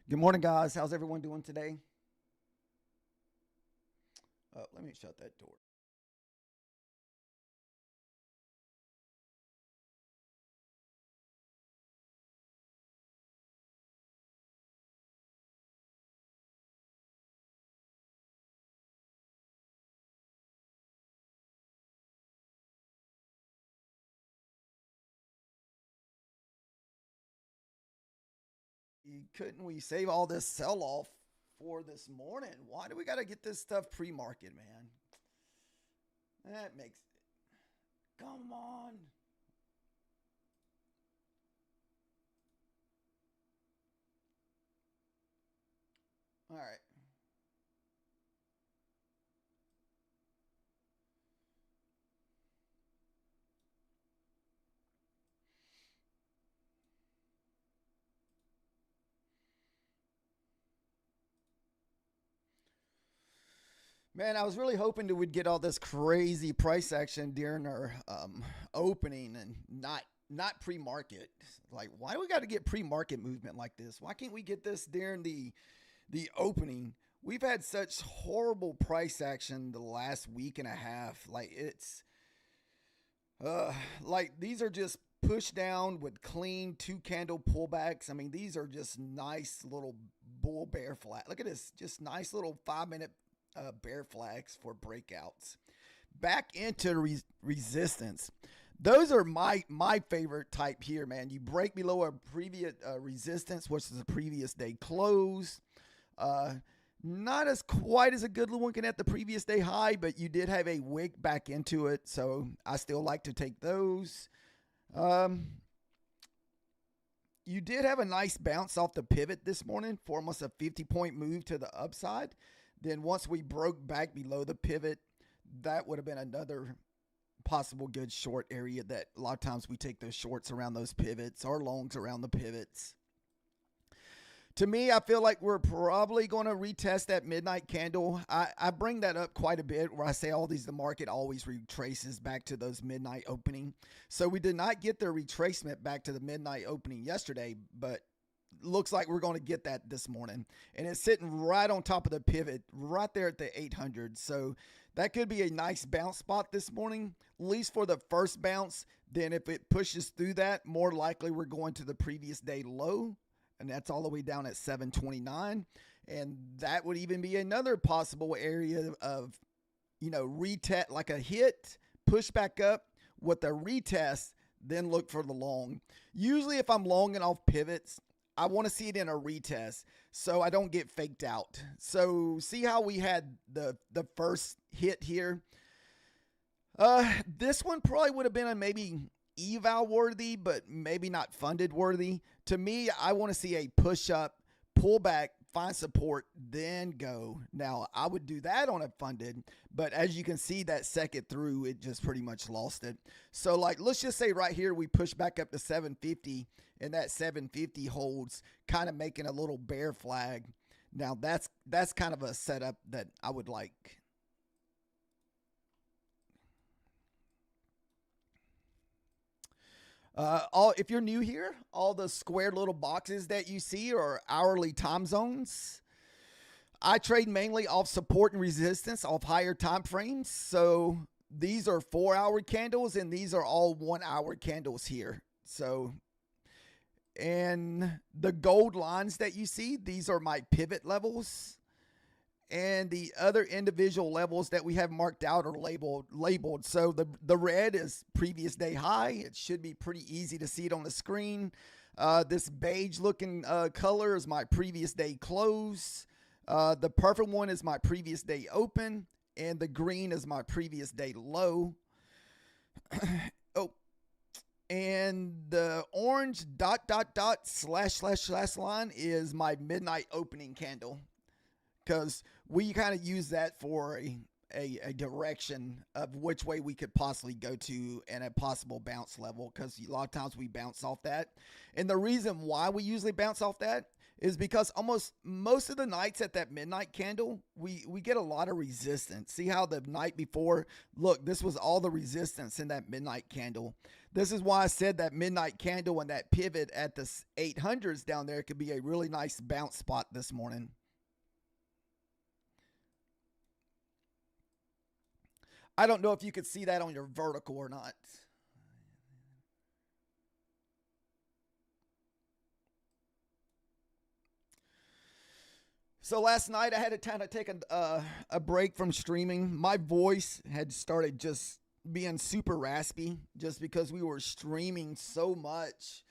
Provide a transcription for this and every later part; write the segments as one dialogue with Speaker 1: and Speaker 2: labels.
Speaker 1: Good morning, guys. How's everyone doing today? Let me shut that door. Couldn't we save all this sell off for this morning? Why do we got to get this stuff pre market, man? That makes. Come on. All right. Man, I was really hoping that we'd get all this crazy price action during our opening and not pre-market. Like, why do we got to get pre-market movement like this? Why can't we get this during the opening? We've had such horrible price action the last week and a half. Like these are just push down with clean two candle pullbacks. I mean, these are just nice little bull bear flat. Look at this, just nice little 5 minute bear flags for breakouts. Back into resistance. Those are my favorite type here, man. You break below a previous resistance, which is a previous day close. Uh, Not as quite as a good looking at the previous day high, but you did have a wick back into it, so I still like to take those. Um, you did have a nice bounce off the pivot this morning for almost a 50-point move to the upside. Then once we broke back below the pivot, that would have been another possible good short area that a lot of times we take those shorts around those pivots or longs around the pivots. To me, I feel like we're probably going to retest that midnight candle. I bring that up quite a bit where I say all these, the market always retraces back to those midnight opening. So we did not get the retracement back to the midnight opening yesterday, but looks like we're going to get that this morning. And it's sitting right on top of the pivot, right there at the 800. So that could be a nice bounce spot this morning, at least for the first bounce. Then if it pushes through that, more likely we're going to the previous day low, and that's all the way down at 729. And that would even be another possible area of, retest, like a hit, push back up with a retest, then look for the long. Usually if I'm longing off pivots, I want to see it in a retest so I don't get faked out. So see how we had the first hit here. This one probably would have been a maybe eval worthy, but maybe not funded worthy. To me, I want to see a push up, pull back, find support, then go. Now, I would do that on a funded, but as you can see, that second through, it just pretty much lost it. So, like, let's just say right here we push back up to 750, and that 750 holds, kind of making a little bear flag. Now, that's kind of a setup that I would like. All if you're new here, all the square little boxes that you see are hourly time zones. I trade mainly off support and resistance off higher time frames. So these are 4 hour candles and these are all 1 hour candles here. So, and the gold lines that you see, these are my pivot levels. And the other individual levels that we have marked out are labeled. So the red is previous day high. It should be pretty easy to see it on the screen. This beige looking color is my previous day close. The purple one is my previous day open, and the green is my previous day low. Oh, and the orange dot slash line is my midnight opening candle, because we kind of use that for a direction of which way we could possibly go to and a possible bounce level, because a lot of times we bounce off that. And the reason why we usually bounce off that is because almost most of the nights at that midnight candle, we get a lot of resistance. See how the night before, look, this was all the resistance in that midnight candle. This is why I said that midnight candle and that pivot at the 800s down there could be a really nice bounce spot this morning. I don't know if you could see that on your vertical or not. So last night I had to kind of take a break from streaming. My voice had started just being super raspy just because we were streaming so much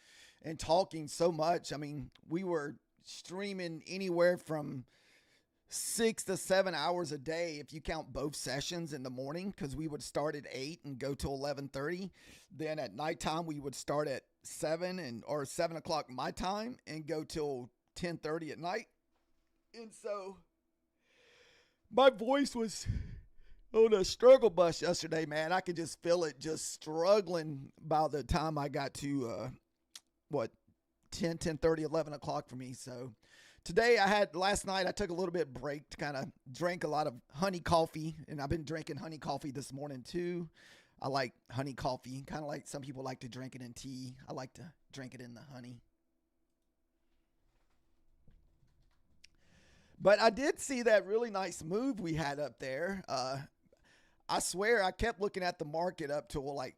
Speaker 1: and talking so much. I mean, we were streaming anywhere from 6 to 7 hours a day if you count both sessions in the morning, because we would start at 8 and go till 11:30. Then at nighttime we would start at 7 o'clock my time and go till 10:30 at night. And so my voice was on a struggle bus yesterday, man. I could just feel it just struggling by the time I got to 10:30, 11 o'clock for me. So today last night I took a little bit break to kind of drink a lot of honey coffee, and I've been drinking honey coffee this morning too. I like honey coffee, kind of like some people like to drink it in tea. I like to drink it in the honey. But I did see that really nice move we had up there. I swear I kept looking at the market up till like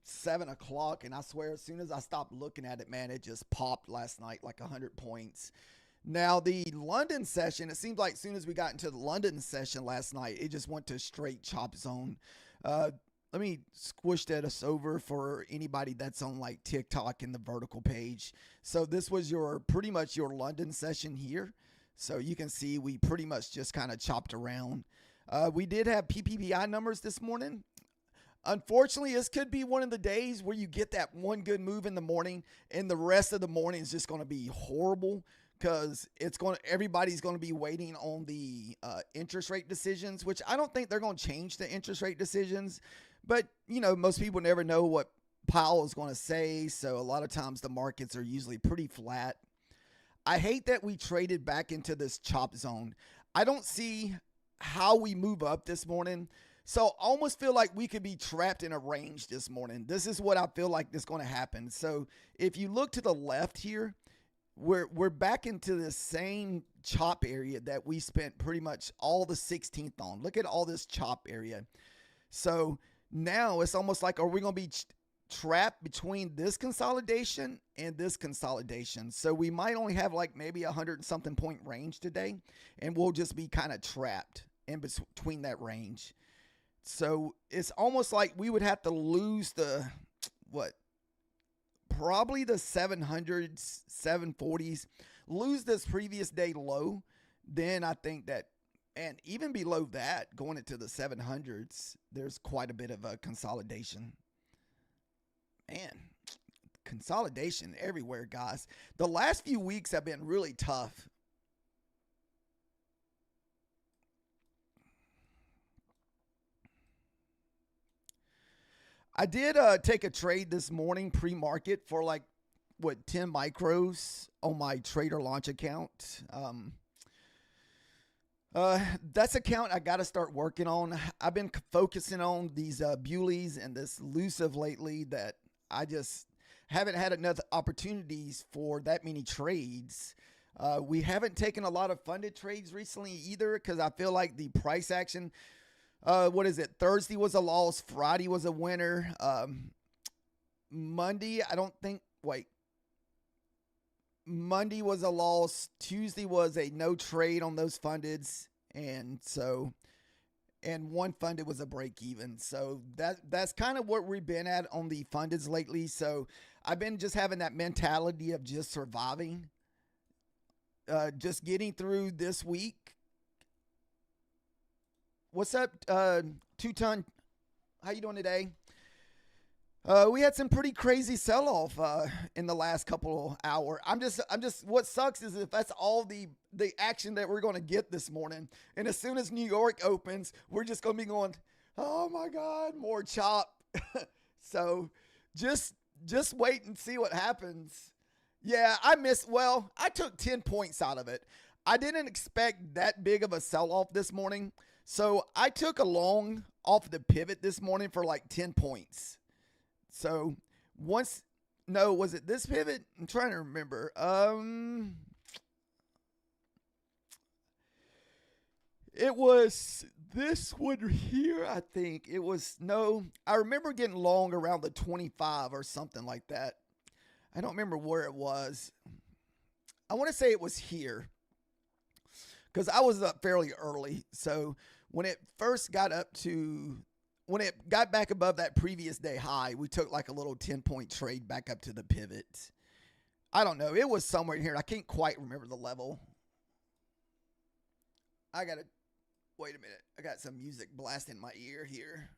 Speaker 1: 7 o'clock, and I swear as soon as I stopped looking at it, man, it just popped last night like 100 points. Now, the London session, it seems like as soon as we got into the London session last night, it just went to straight chop zone. Let me squish that over for anybody that's on like TikTok in the vertical page. So this was pretty much your London session here. So you can see we pretty much just kind of chopped around. We did have PPBI numbers this morning. Unfortunately, this could be one of the days where you get that one good move in the morning and the rest of the morning is just going to be horrible, because everybody's going to be waiting on the interest rate decisions, which I don't think they're going to change the interest rate decisions. But, most people never know what Powell is going to say. So a lot of times the markets are usually pretty flat. I hate that we traded back into this chop zone. I don't see how we move up this morning. So I almost feel like we could be trapped in a range this morning. This is what I feel like is going to happen. So if you look to the left here, we're back into the same chop area that we spent pretty much all the 16th on. Look at all this chop area. So now it's almost like, are we going to be trapped between this consolidation and this consolidation? So we might only have like maybe 100 and something point range today, and we'll just be kind of trapped in between that range. So it's almost like we would have to lose probably the 700s, 740s, lose this previous day low. Then I think that, and even below that, going into the 700s, there's quite a bit of a consolidation. Man, consolidation everywhere, guys. The last few weeks have been really tough. I did take a trade this morning pre-market for 10 micros on my Trader Launch account. That's account I got to start working on. I've been focusing on these Bewleys and this Elusive lately that I just haven't had enough opportunities for that many trades. We haven't taken a lot of funded trades recently either, because I feel like the price action, Thursday was a loss. Friday was a winner. Monday was a loss. Tuesday was a no trade on those fundeds. And one funded was a break even. So that's kind of what we've been at on the fundeds lately. So I've been just having that mentality of just surviving, just getting through this week. What's up, 2-ton? How you doing today? We had some pretty crazy sell-off in the last couple hours. I'm just. What sucks is if that's all the action that we're going to get this morning, and as soon as New York opens, we're just going to be going, oh my God, more chop. So just wait and see what happens. Yeah, well, I took 10 points out of it. I didn't expect that big of a sell off this morning. So I took a long off the pivot this morning for like 10 points. So once, no, was it this pivot? I'm trying to remember. It was this one here, I think. It was, no, I remember getting long around the 25 or something like that. I don't remember where it was. I want to say it was here because I was up fairly early. So when it first got up to, when it got back above that previous day high, we took like a little 10-point trade back up to the pivot. I don't know. It was somewhere in here. I can't quite remember the level. I got to, wait a minute. I got some music blasting my ear here.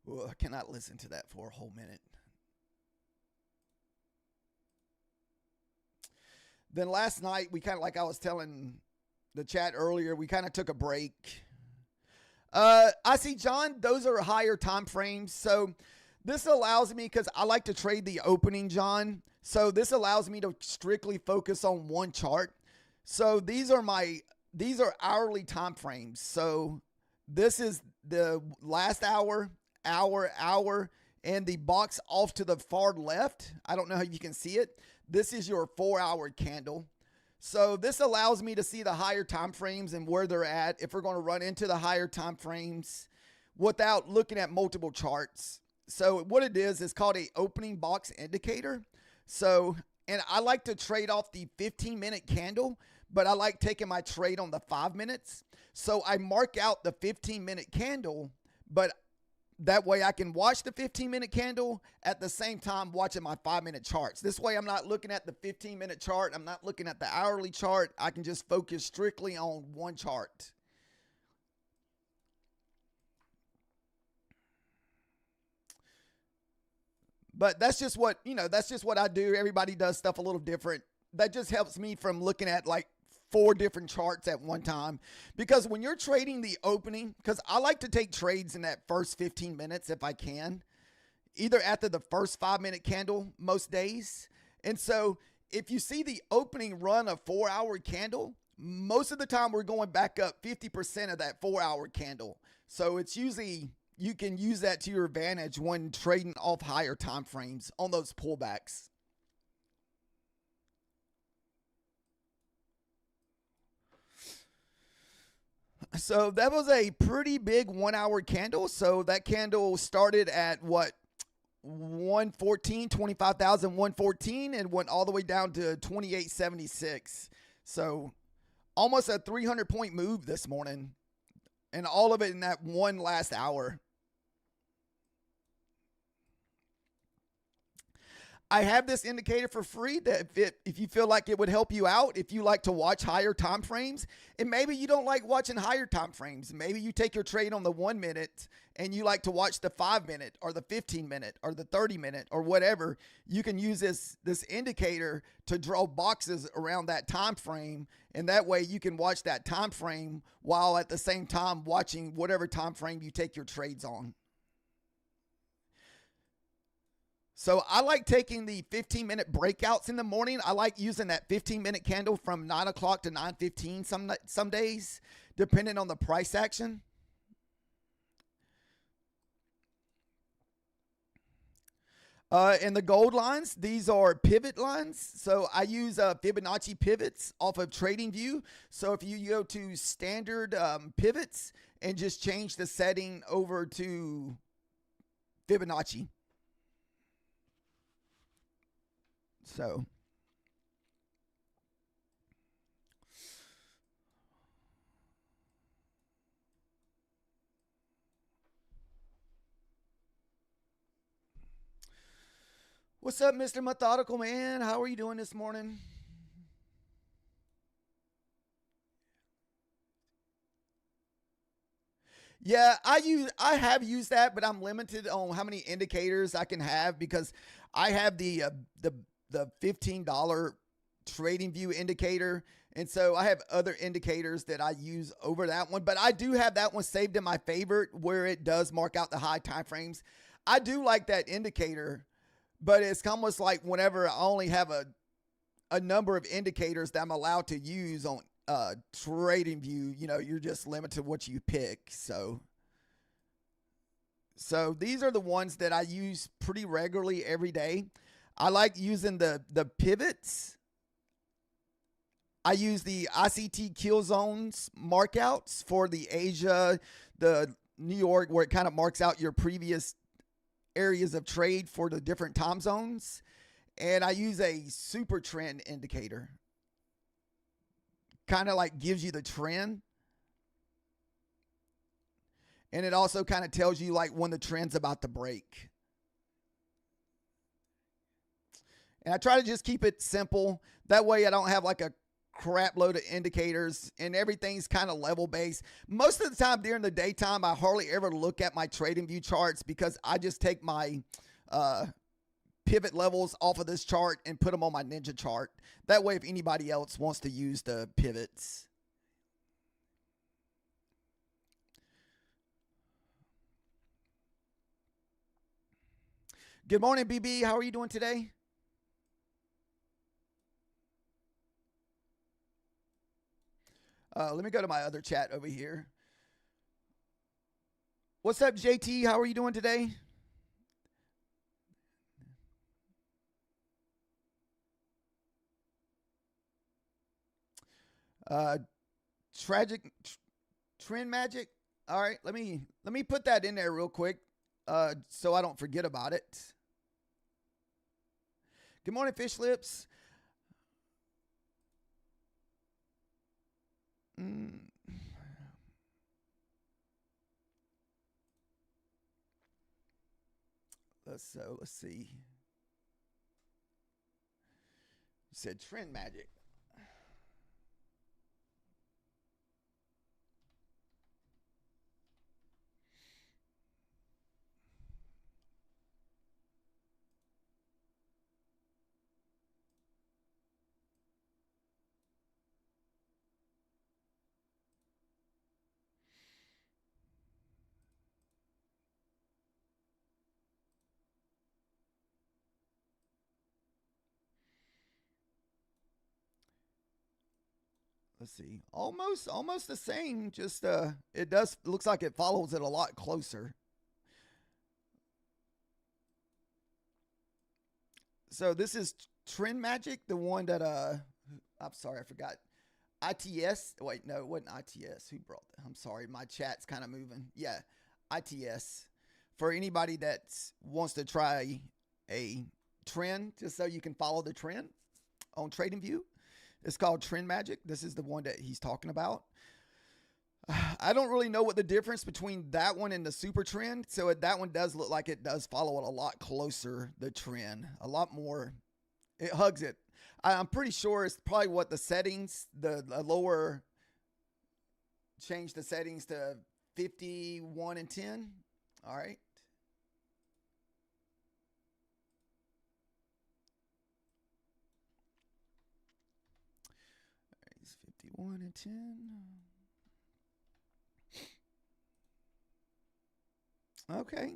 Speaker 1: Well, I cannot listen to that for a whole minute. Then last night, we kind of, like I was telling the chat earlier, we kind of took a break. I see, John, those are higher time frames. So this allows me, because I like to trade the opening, John. So this allows me to strictly focus on one chart. So these are hourly time frames. So this is the last hour, and the box off to the far left. I don't know how you can see it. This is your 4-hour candle. So this allows me to see the higher time frames and where they're at if we're going to run into the higher time frames without looking at multiple charts. So what it is called a opening box indicator. So, and I like to trade off the 15-minute candle, but I like taking my trade on the 5 minutes. So I mark out the 15-minute candle, but that way I can watch the 15-minute candle at the same time watching my 5-minute charts. This way I'm not looking at the 15-minute chart. I'm not looking at the hourly chart. I can just focus strictly on one chart. But that's just what, that's just what I do. Everybody does stuff a little different. That just helps me from looking at like 4 different charts at one time, because when you're trading the opening, because I like to take trades in that first 15 minutes if I can, either after the first 5-minute candle most days. And so if you see the opening run a 4-hour candle, most of the time we're going back up 50% of that 4-hour candle. So it's usually, you can use that to your advantage when trading off higher time frames on those pullbacks. So that was a pretty big 1-hour candle. So that candle started at what? 114, 25,114, and went all the way down to 2876. So almost a 300-point move this morning, and all of it in that one last hour. I have this indicator for free that if you feel like it would help you out, if you like to watch higher time frames, and maybe you don't like watching higher time frames. Maybe you take your trade on the 1 minute and you like to watch the 5 minute or the 15 minute or the 30 minute or whatever. You can use this indicator to draw boxes around that time frame, and that way you can watch that time frame while at the same time watching whatever time frame you take your trades on. So I like taking the 15-minute breakouts in the morning. I like using that 15-minute candle from 9 o'clock to 9:15 some days, depending on the price action. And the gold lines, these are pivot lines. So I use Fibonacci pivots off of TradingView. So if you go to standard pivots and just change the setting over to Fibonacci. So what's up, Mr. Methodical Man? How are you doing this morning? Yeah, I have used that, but I'm limited on how many indicators I can have because I have the $15 trading view indicator. And so I have other indicators that I use over that one, but I do have that one saved in my favorite where it does mark out the high time frames. I do like that indicator, but it's almost like whenever I only have a number of indicators that I'm allowed to use on TradingView, you're just limited to what you pick. So these are the ones that I use pretty regularly every day. I like using the pivots. I use the ICT kill zones markouts for the Asia, the New York, where it kind of marks out your previous areas of trade for the different time zones. And I use a super trend indicator. Kind of like gives you the trend. And it also kind of tells you like when the trend's about to break. And I try to just keep it simple. That way I don't have like a crap load of indicators and everything's kind of level based. Most of the time during the daytime, I hardly ever look at my TradingView charts because I just take my pivot levels off of this chart and put them on my Ninja chart. That way, if anybody else wants to use the pivots. Good morning, BB. How are you doing today? Let me go to my other chat over here. What's up, JT? How are you doing today? Trend magic. All right, let me put that in there real quick, so I don't forget about it. Good morning, Fish Lips. Let's see. You said trend magic. Let's see. Almost the same. Just it looks like it follows it a lot closer. So this is Trend Magic, the one that I'm sorry, I forgot. ITS. Wait, no, it wasn't ITS. Who brought that? I'm sorry, my chat's kind of moving. Yeah, ITS. For anybody that wants to try a trend, just so you can follow the trend on TradingView. It's called Trend Magic. This is the one that he's talking about. I don't really know what the difference between that one and the super trend. So that one does look like it does follow it a lot closer, the trend, a lot more. It hugs it. I'm pretty sure it's probably what the settings, the lower, change the settings to 51 and 10. All right. It's 51 and 10. Okay.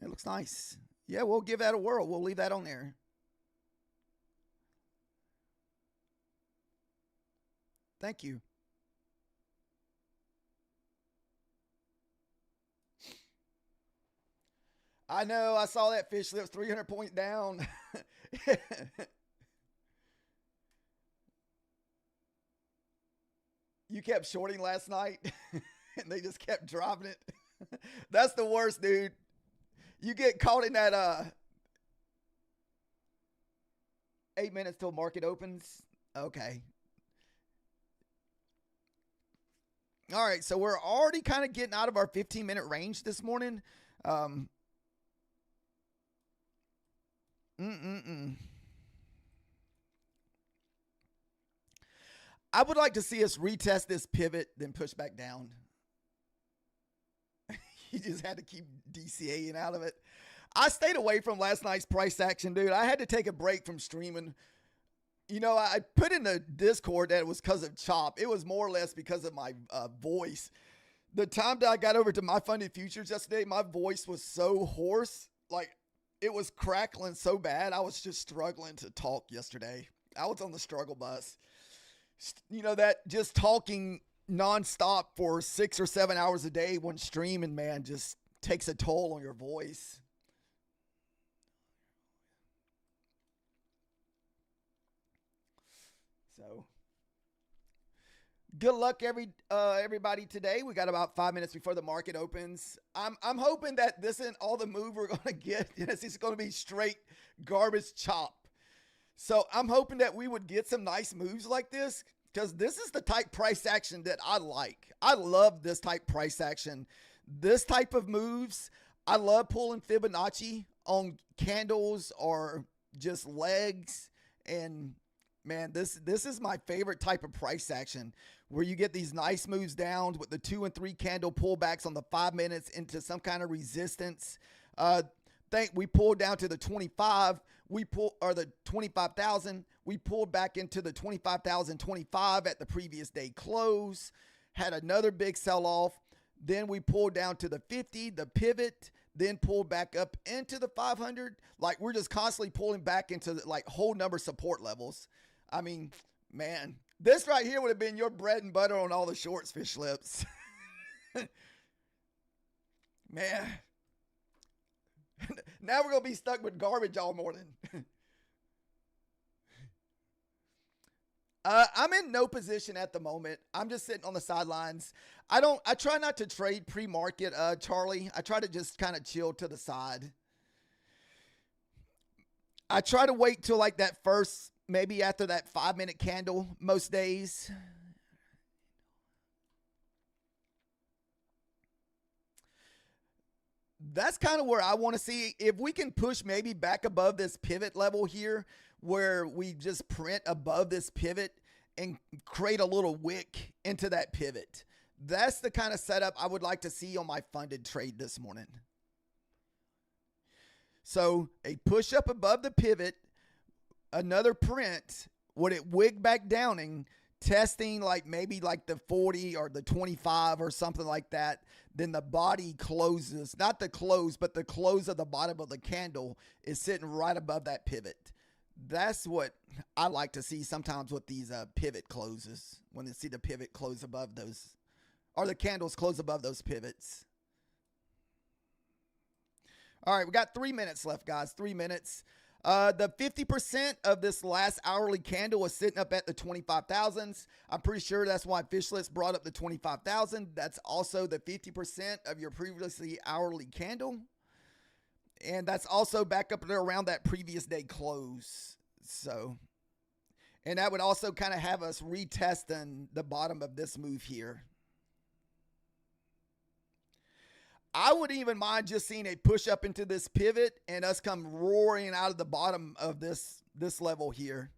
Speaker 1: It looks nice. Yeah, we'll give that a whirl. We'll leave that on there. Thank you. I know. I saw that Fish Lips 300 points down. You kept shorting last night and they just kept dropping it. That's the worst, dude. You get caught in that 8 minutes till market opens. Okay. All right, so we're already kind of getting out of our 15-minute range this morning. I would like to see us retest this pivot, then push back down. You just had to keep DCAing out of it. I stayed away from last night's price action, dude. I had to take a break from streaming. You know, I put in the Discord that it was because of Chop. It was more or less because of my voice. The time that I got over to my funded futures yesterday, my voice was so hoarse. Like it was crackling so bad. I was just struggling to talk yesterday. I was on the struggle bus. You know, that just talking nonstop for 6 or 7 hours a day when streaming, man, just takes a toll on your voice. So good luck everybody today. We got about 5 minutes before the market opens. I'm hoping that this isn't all the move we're gonna get. It's gonna be straight garbage chop. So I'm hoping that we would get some nice moves like this because this is the type price action that I like. I love this type price action. This type of moves, I love pulling Fibonacci on candles or just legs. And man, this is my favorite type of price action where you get these nice moves down with the 2 and 3 candle pullbacks on the 5 minutes into some kind of resistance. Think we pulled down to the 25, or the 25,000. We pulled back into the 25,025 at the previous day close, had another big sell off. Then we pulled down to the 50, the pivot, then pulled back up into the 500. Like we're just constantly pulling back into like whole number support levels. I mean, man, this right here would have been your bread and butter on all the shorts, fish lips. Man. Now we're going to be stuck with garbage all morning. I'm in no position at the moment. I'm just sitting on the sidelines. I try not to trade pre-market, Charlie. I try to just kind of chill to the side. I try to wait till like that first, maybe after that 5-minute candle most days. That's kind of where I want to see if we can push maybe back above this pivot level here where we just print above this pivot and create a little wick into that pivot. That's the kind of setup I would like to see on my funded trade this morning. So a push up above the pivot, another print, would it wig back downing, testing like maybe like the 40 or the 25 or something like that. Then the body closes, not the close, but the close of the bottom of the candle is sitting right above that pivot. That's what I like to see sometimes with these pivot closes, when they see the pivot close above those, or the candles close above those pivots. All right, we got 3 minutes left, guys. 3 minutes. The 50% of this last hourly candle was sitting up at the 25,000s. I'm pretty sure that's why Fishlets brought up the 25,000. That's also the 50% of your previously hourly candle. And that's also back up there around that previous day close. So, and that would also kind of have us retesting the bottom of this move here. I wouldn't even mind just seeing a push up into this pivot and us come roaring out of the bottom of this level here.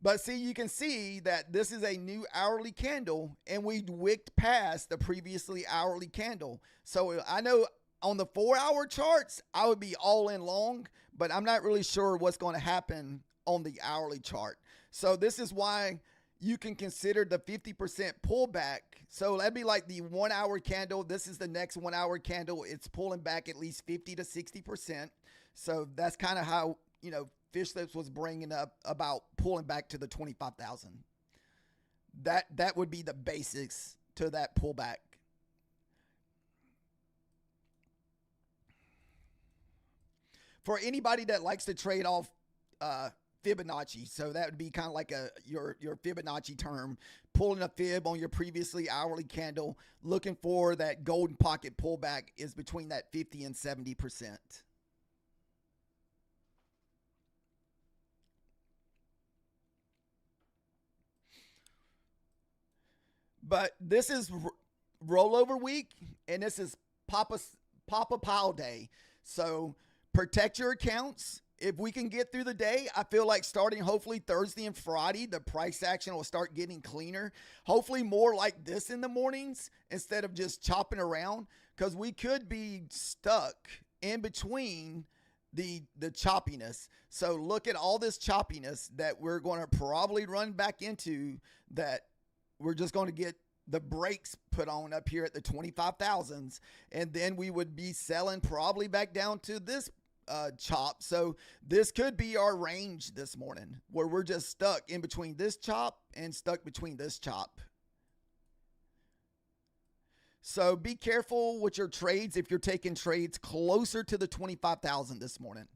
Speaker 1: But see, you can see that this is a new hourly candle and we wicked past the previously hourly candle. So I know on the 4-hour charts, I would be all in long, but I'm not really sure what's going to happen on the hourly chart. So this is why you can consider the 50% pullback. So that'd be like the 1-hour candle. This is the next 1-hour candle. It's pulling back at least 50 to 60%. So that's kind of how, you know, Fishlets was bringing up about pulling back to the 25,000. That would be the basics to that pullback. For anybody that likes to trade off Fibonacci, so that would be kind of like your Fibonacci term, pulling a fib on your previously hourly candle, looking for that golden pocket pullback is between that 50 and 70%. But this is rollover week, and this is Papa Pile Day. So protect your accounts. If we can get through the day, I feel like starting hopefully Thursday and Friday, the price action will start getting cleaner. Hopefully more like this in the mornings instead of just chopping around, because we could be stuck in between the choppiness. So look at all this choppiness that we're going to probably run back into, that we're just going to get the brakes put on up here at the 25,000s, and then we would be selling probably back down to this chop. So this could be our range this morning, where we're just stuck in between this chop and stuck between this chop. So be careful with your trades if you're taking trades closer to the 25,000 this morning.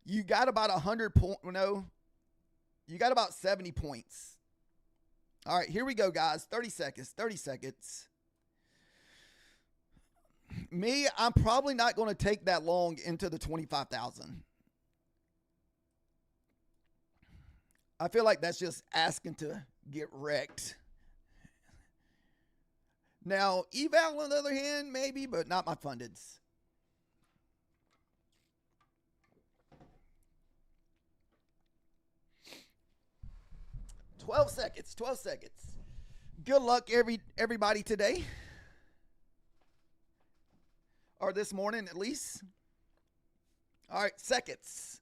Speaker 1: You got about 100 point, you got about 70 points. All right, here we go, guys. 30 seconds, 30 seconds. Me, I'm probably not going to take that long into the 25,000. I feel like that's just asking to get wrecked. Now, eval on the other hand, maybe, but not my fundeds. $12 seconds, 12 seconds. Good luck, everybody today. Or this morning, at least. All right, seconds.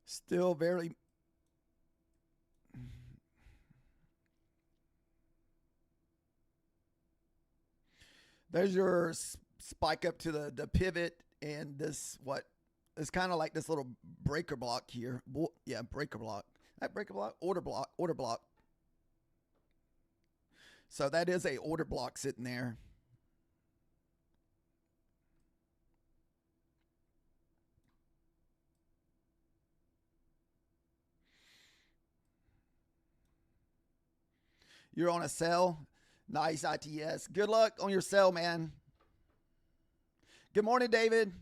Speaker 1: Still very... There's your spike up to the pivot, and this, what? It's kind of like this little breaker block here. Yeah, breaker block. That breaker block? Order block. Order block. So that is a order block sitting there. You're on a sell. Nice, ITS. Good luck on your sell, man. Good morning, David.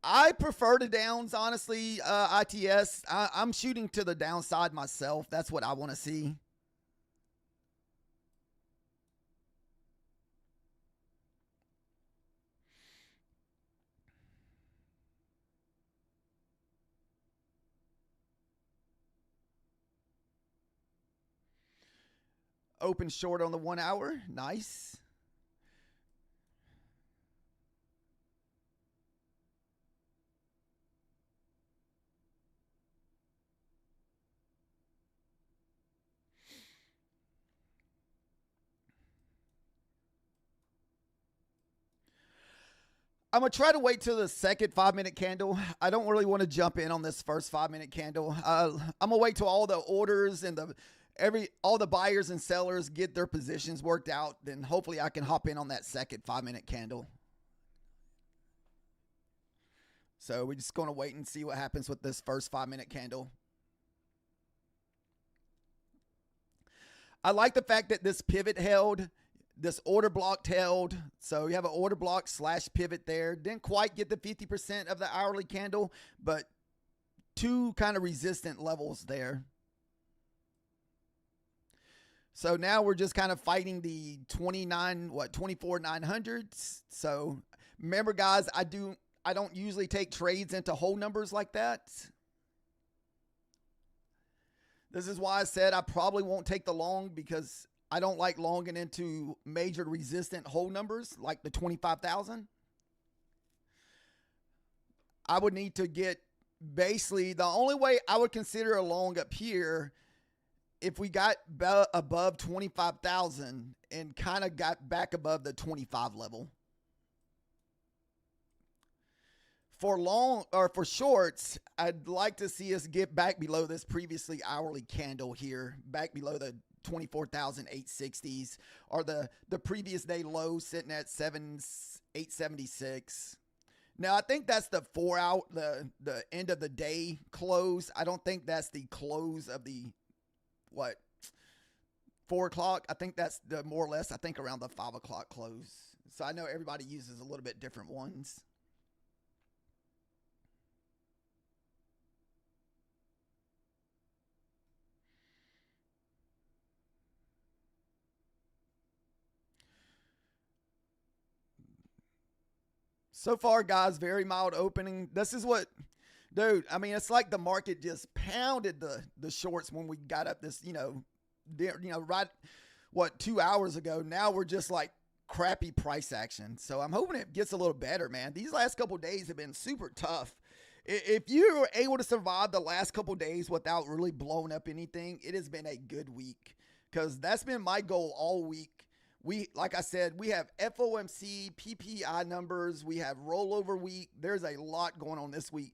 Speaker 1: I prefer the downs, honestly, ITS. I'm shooting to the downside myself. That's what I want to see. Open short on the 1 hour. Nice. I'm going to try to wait till the second 5-minute candle. I don't really want to jump in on this first 5-minute candle. I'm going to wait till all the orders and all the buyers and sellers get their positions worked out. Then hopefully I can hop in on that second 5-minute candle. So we're just going to wait and see what happens with this first 5-minute candle. I like the fact that this pivot held. This order block held. So you have an order block / pivot there. Didn't quite get the 50% of the hourly candle, but two kind of resistant levels there. So now we're just kind of fighting the 24,900s. So remember, guys, I don't usually take trades into whole numbers like that. This is why I said I probably won't take the long, because I don't like longing into major resistant whole numbers like the 25,000. I would need to get, basically, the only way I would consider a long up here, if we got above 25,000 and kind of got back above the 25 level. For long, or for shorts, I'd like to see us get back below this previously hourly candle here, back below the 24,860s, or the previous day low sitting at 876. Now I think that's the 4 hour, the end of the day close. I don't think that's the close of the 4 o'clock. I think that's the more or less, I think, around the 5 o'clock close. So I know everybody uses a little bit different ones. So far, guys, very mild opening. This is what, dude, I mean, it's like the market just pounded the shorts when we got up this, right, 2 hours ago. Now we're just like crappy price action. So I'm hoping it gets a little better, man. These last couple days have been super tough. If you were able to survive the last couple days without really blowing up anything, it has been a good week because that's been my goal all week. Like I said, we have FOMC, PPI numbers, we have rollover week. There's a lot going on this week.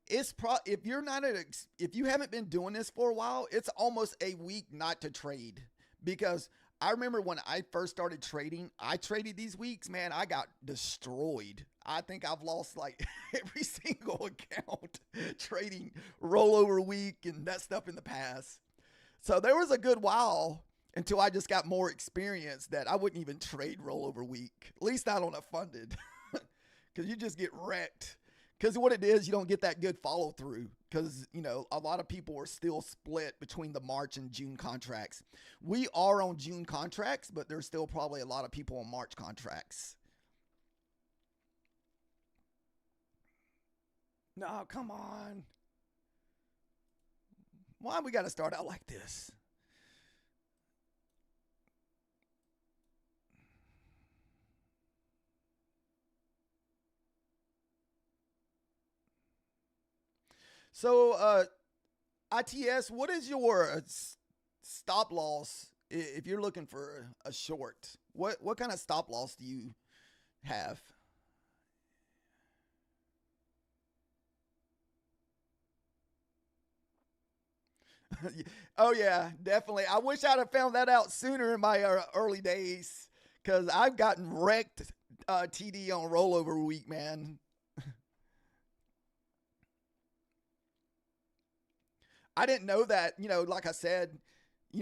Speaker 1: If you haven't been doing this for a while, it's almost a week not to trade because I remember when I first started trading, I traded these weeks, man, I got destroyed. I think I've lost like every single account trading rollover week and that stuff in the past. So there was a good while until I just got more experience that I wouldn't even trade rollover week, at least not on a funded, because you just get wrecked. Because what it is, you don't get that good follow through because, a lot of people are still split between the March and June contracts. We are on June contracts, but there's still probably a lot of people on March contracts. No, come on. Why we got to start out like this? So, ITS, what is your stop loss if you're looking for a short? What kind of stop loss do you have? Oh yeah, definitely. I wish I'd have found that out sooner in my early days because I've gotten wrecked TD on rollover week, man. I didn't know that, like I said,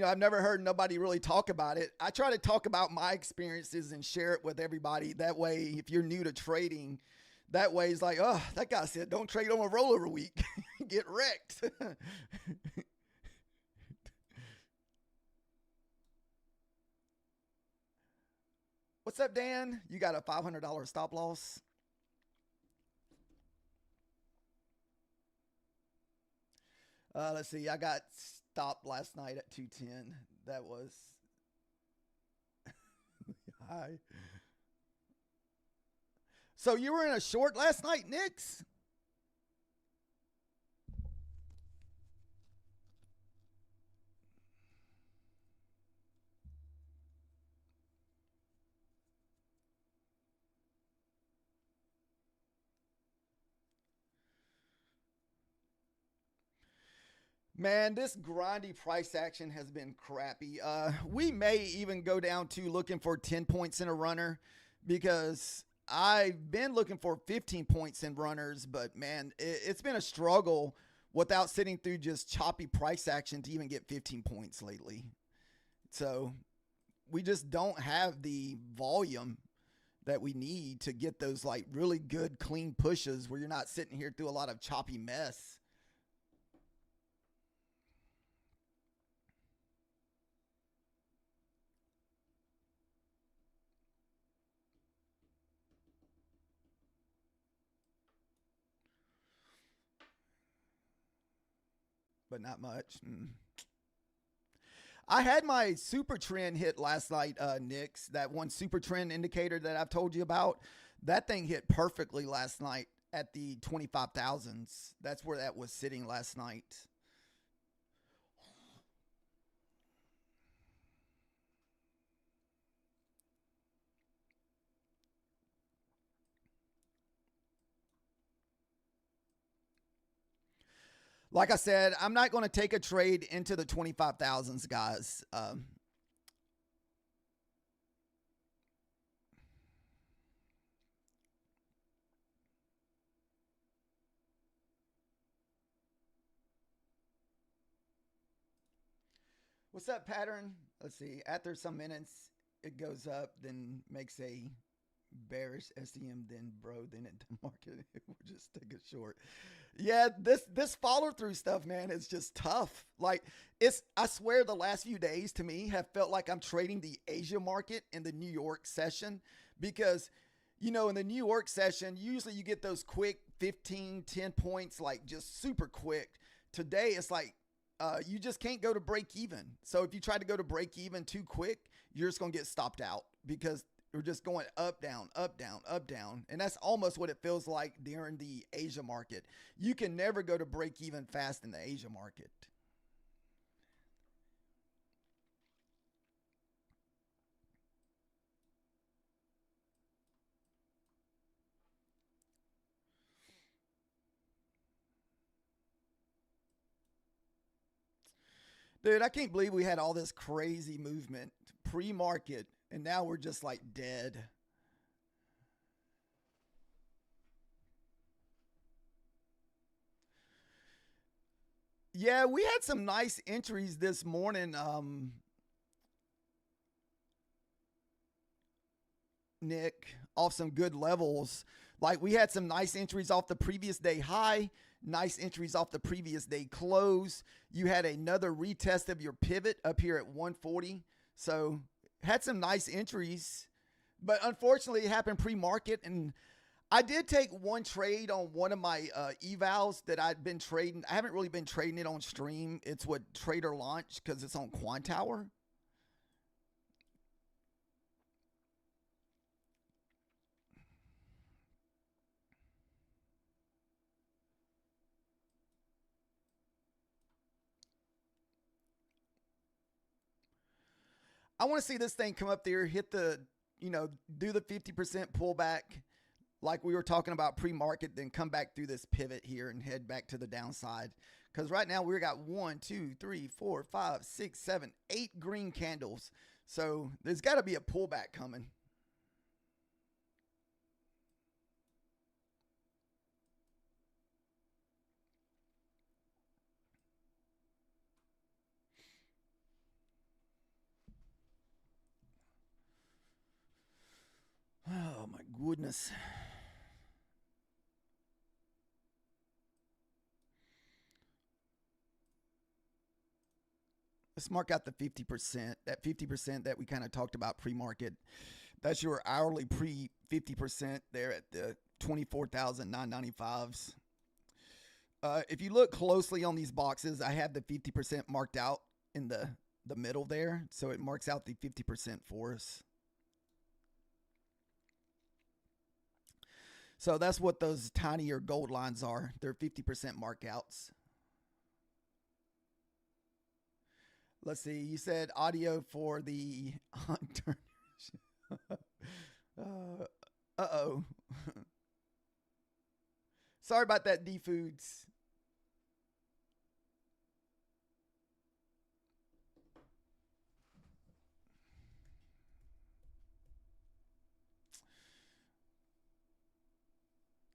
Speaker 1: I've never heard nobody really talk about it. I try to talk about my experiences and share it with everybody. That way, if you're new to trading, that way it's like, oh, that guy said don't trade on a rollover week. Get wrecked. What's up, Dan? You got a $500 stop loss? Let's see. I got stopped last night at 210. That was high. So you were in a short last night, Nix? Man, this grindy price action has been crappy. We may even go down to looking for 10 points in a runner because I've been looking for 15 points in runners, but man, it's been a struggle without sitting through just choppy price action to even get 15 points lately. So we just don't have the volume that we need to get those like really good clean pushes where you're not sitting here through a lot of choppy mess. But not much. I had my super trend hit last night, Nix. That one super trend indicator that I've told you about. That thing hit perfectly last night at the 25,000s. That's where that was sitting last night. Like I said, I'm not going to take a trade into the 25,000s, guys. What's that pattern? Let's see. After some minutes, it goes up, then makes a bearish SEM, then bro, then it market. It will just take a short. Yeah, this follow through stuff, man, is just tough. Like it's, I swear, the last few days to me have felt like I'm trading the Asia market in the New York session because in the New York session, usually you get those quick 15, 10 points, like just super quick. Today, it's like you just can't go to break even. So if you try to go to break even too quick, you're just going to get stopped out because We're just going up, down, up, down, up, down. And that's almost what it feels like during the Asia market. You can never go to break even fast in the Asia market. Dude, I can't believe we had all this crazy movement pre-market and now we're just like dead. Yeah, we had some nice entries this morning, Nick, off some good levels. Like we had some nice entries off the previous day high, nice entries off the previous day close. You had another retest of your pivot up here at 140. So had some nice entries, but unfortunately it happened pre-market. And I did take one trade on one of my evals that I'd been trading. I haven't really been trading it on stream. It's what Trader launched because it's on Quantower. I want to see this thing come up there, hit the, do the 50% pullback like we were talking about pre-market, then come back through this pivot here and head back to the downside. Because right now we got 1, 2, 3, 4, 5, 6, 7, 8 green candles. So there's got to be a pullback coming. Oh my goodness. Let's mark out the 50%. That 50% that we kind of talked about pre-market. That's your hourly pre 50% there at the 24,995s. If you look closely on these boxes, I have the 50% marked out in the middle there. So it marks out the 50% for us. So that's what those tinier gold lines are. They're 50% markouts. Let's see. You said audio for the Hunter. Uh-oh. Sorry about that, D Foods.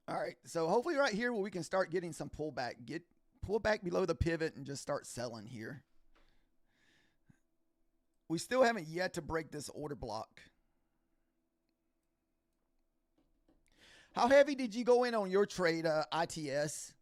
Speaker 1: All right. So hopefully right here where we can start getting some pullback. Pull back below the pivot and just start selling here. We still haven't yet to break this order block. How heavy did you go in on your trade, ITS?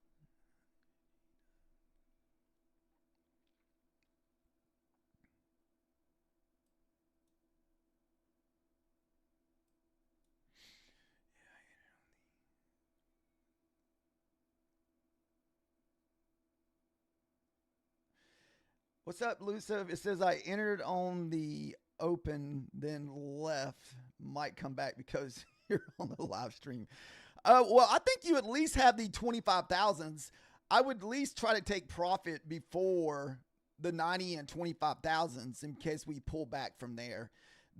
Speaker 1: What's up, Luciv? It says I entered on the open, then left. Might come back because you're on the live stream. Well, I think you at least have the 25,000s. I would at least try to take profit before the 90 and 25,000s in case we pull back from there.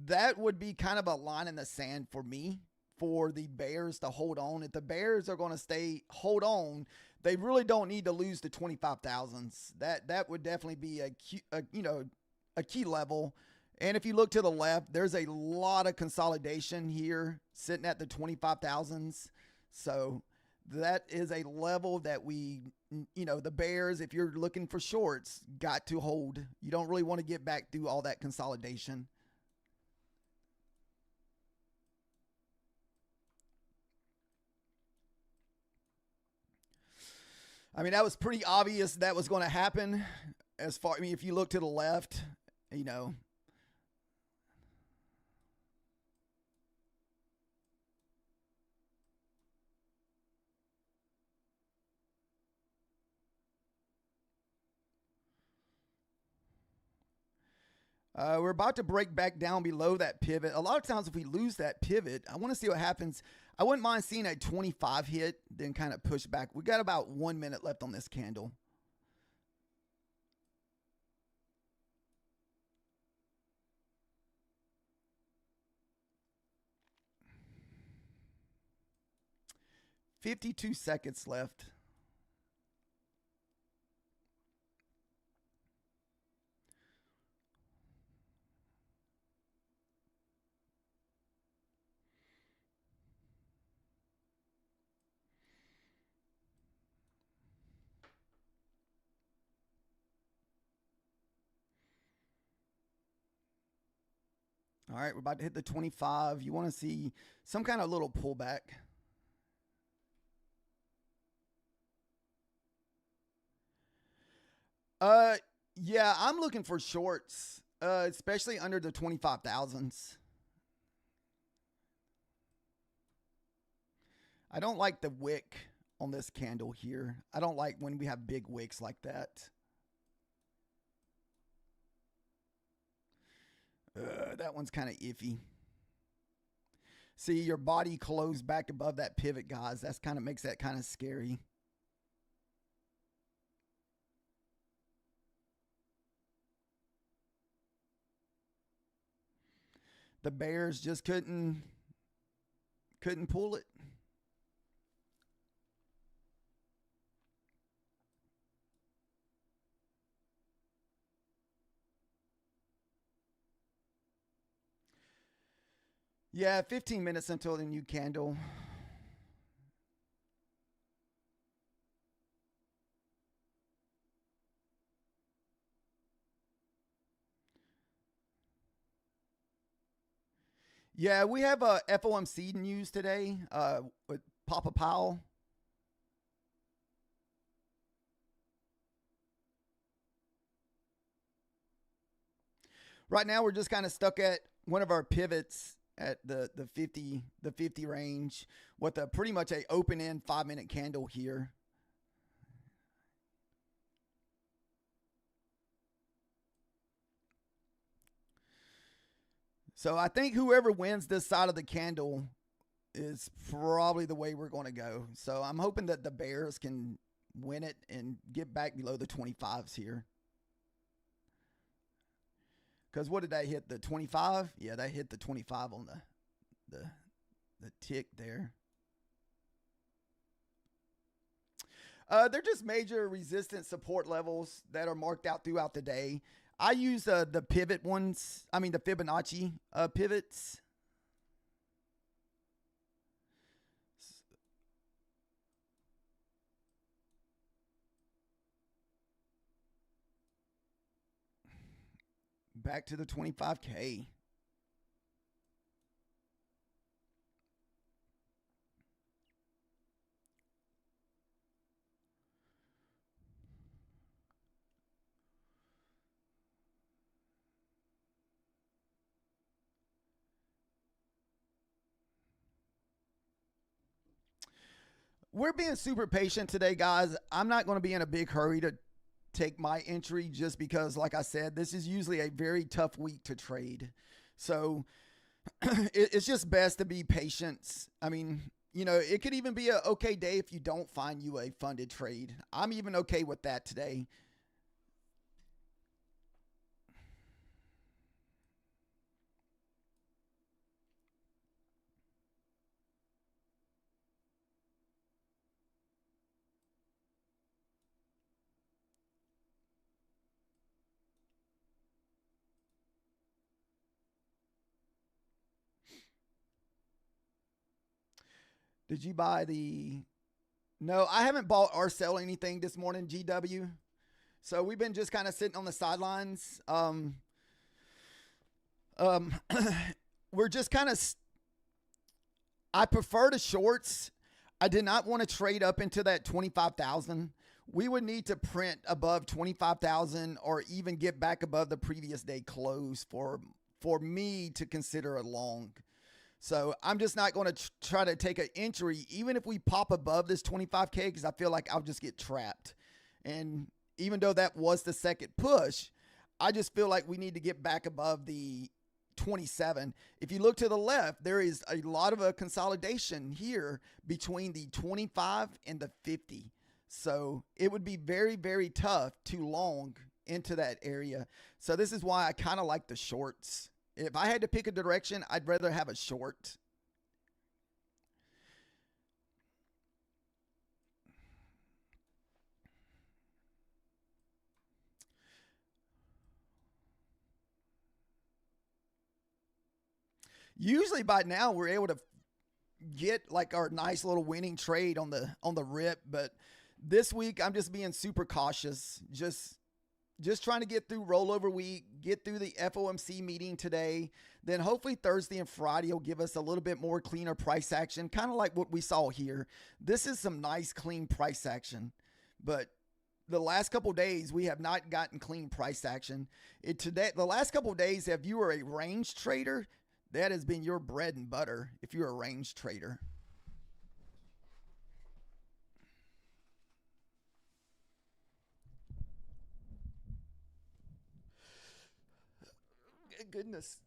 Speaker 1: That would be kind of a line in the sand for me for the Bears to hold on. If the Bears are going to hold on, they really don't need to lose the 25,000s. That would definitely be a key level. And if you look to the left, there's a lot of consolidation here sitting at the 25,000s. So that is a level that the Bears, if you're looking for shorts, got to hold. You don't really want to get back through all that consolidation. I mean, that was pretty obvious that was going to happen. If you look to the left, We're about to break back down below that pivot. A lot of times if we lose that pivot, I want to see what happens. I wouldn't mind seeing a 25 hit, then kind of push back. We got about 1 minute left on this candle. $52 left. All right, we're about to hit the 25. You want to see some kind of little pullback. Yeah, I'm looking for shorts, especially under the 25,000s. I don't like the wick on this candle here. I don't like when we have big wicks like that. That one's kind of iffy. See, your body closed back above that pivot, guys. That's kind of makes that kind of scary. The bears just couldn't pull it. Yeah, 15 minutes until the new candle. Yeah, we have FOMC news today with Papa Powell. Right now, we're just kind of stuck at one of our pivots at the 50 range with a pretty much a open end 5 minute candle here. So I think whoever wins this side of the candle is probably the way we're going to go. So I'm hoping that the bears can win it and get back below the 25s here. Because what did they hit? The 25? Yeah, they hit the 25 on the tick there. They're just major resistance support levels that are marked out throughout the day. I use the pivot ones. I mean the Fibonacci pivots. Back to the 25K. We're being super patient today, guys. I'm not going to be in a big hurry to take my entry just because, like I said, this is usually a very tough week to trade. So it's just best to be patient. I mean, you know, it could even be an okay day if you don't find you a funded trade. I'm even okay with that today. Did you buy the... No, I haven't bought or sell anything this morning, GW. So we've been just kind of sitting on the sidelines. We're just kind of... I prefer the shorts. I did not want to trade up into that 25,000. We would need to print above 25,000 or even get back above the previous day close for me to consider a long. So I'm just not going to try to take an entry, even if we pop above this 25K, because I feel like I'll just get trapped. And even though that was the second push, I just feel like we need to get back above the 27. If you look to the left, there is a lot of a consolidation here between the 25 and the 50. So it would be very, very tough to long into that area. So this is why I kind of like the shorts. If I had to pick a direction, I'd rather have a short. Usually by now we're able to get like our nice little winning trade on the rip, but this week I'm just being super cautious. Just trying to get through rollover week, get through the FOMC meeting today. Then hopefully Thursday and Friday will give us a little bit more cleaner price action, kind of like what we saw here. This is some nice clean price action, but the last couple of days we have not gotten clean price action. The last couple of days, if you were a range trader, that has been your bread and butter. If you're a range trader. Goodness.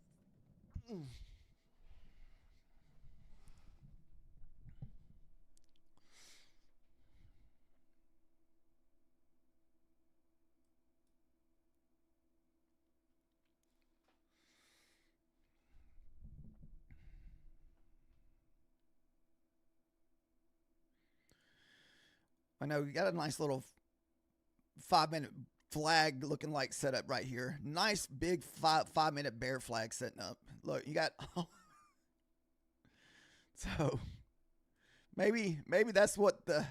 Speaker 1: I know you got a nice little 5 minute flag looking like set up right here. Nice big 5 minute bear flag setting up. Look, you got so maybe that's what the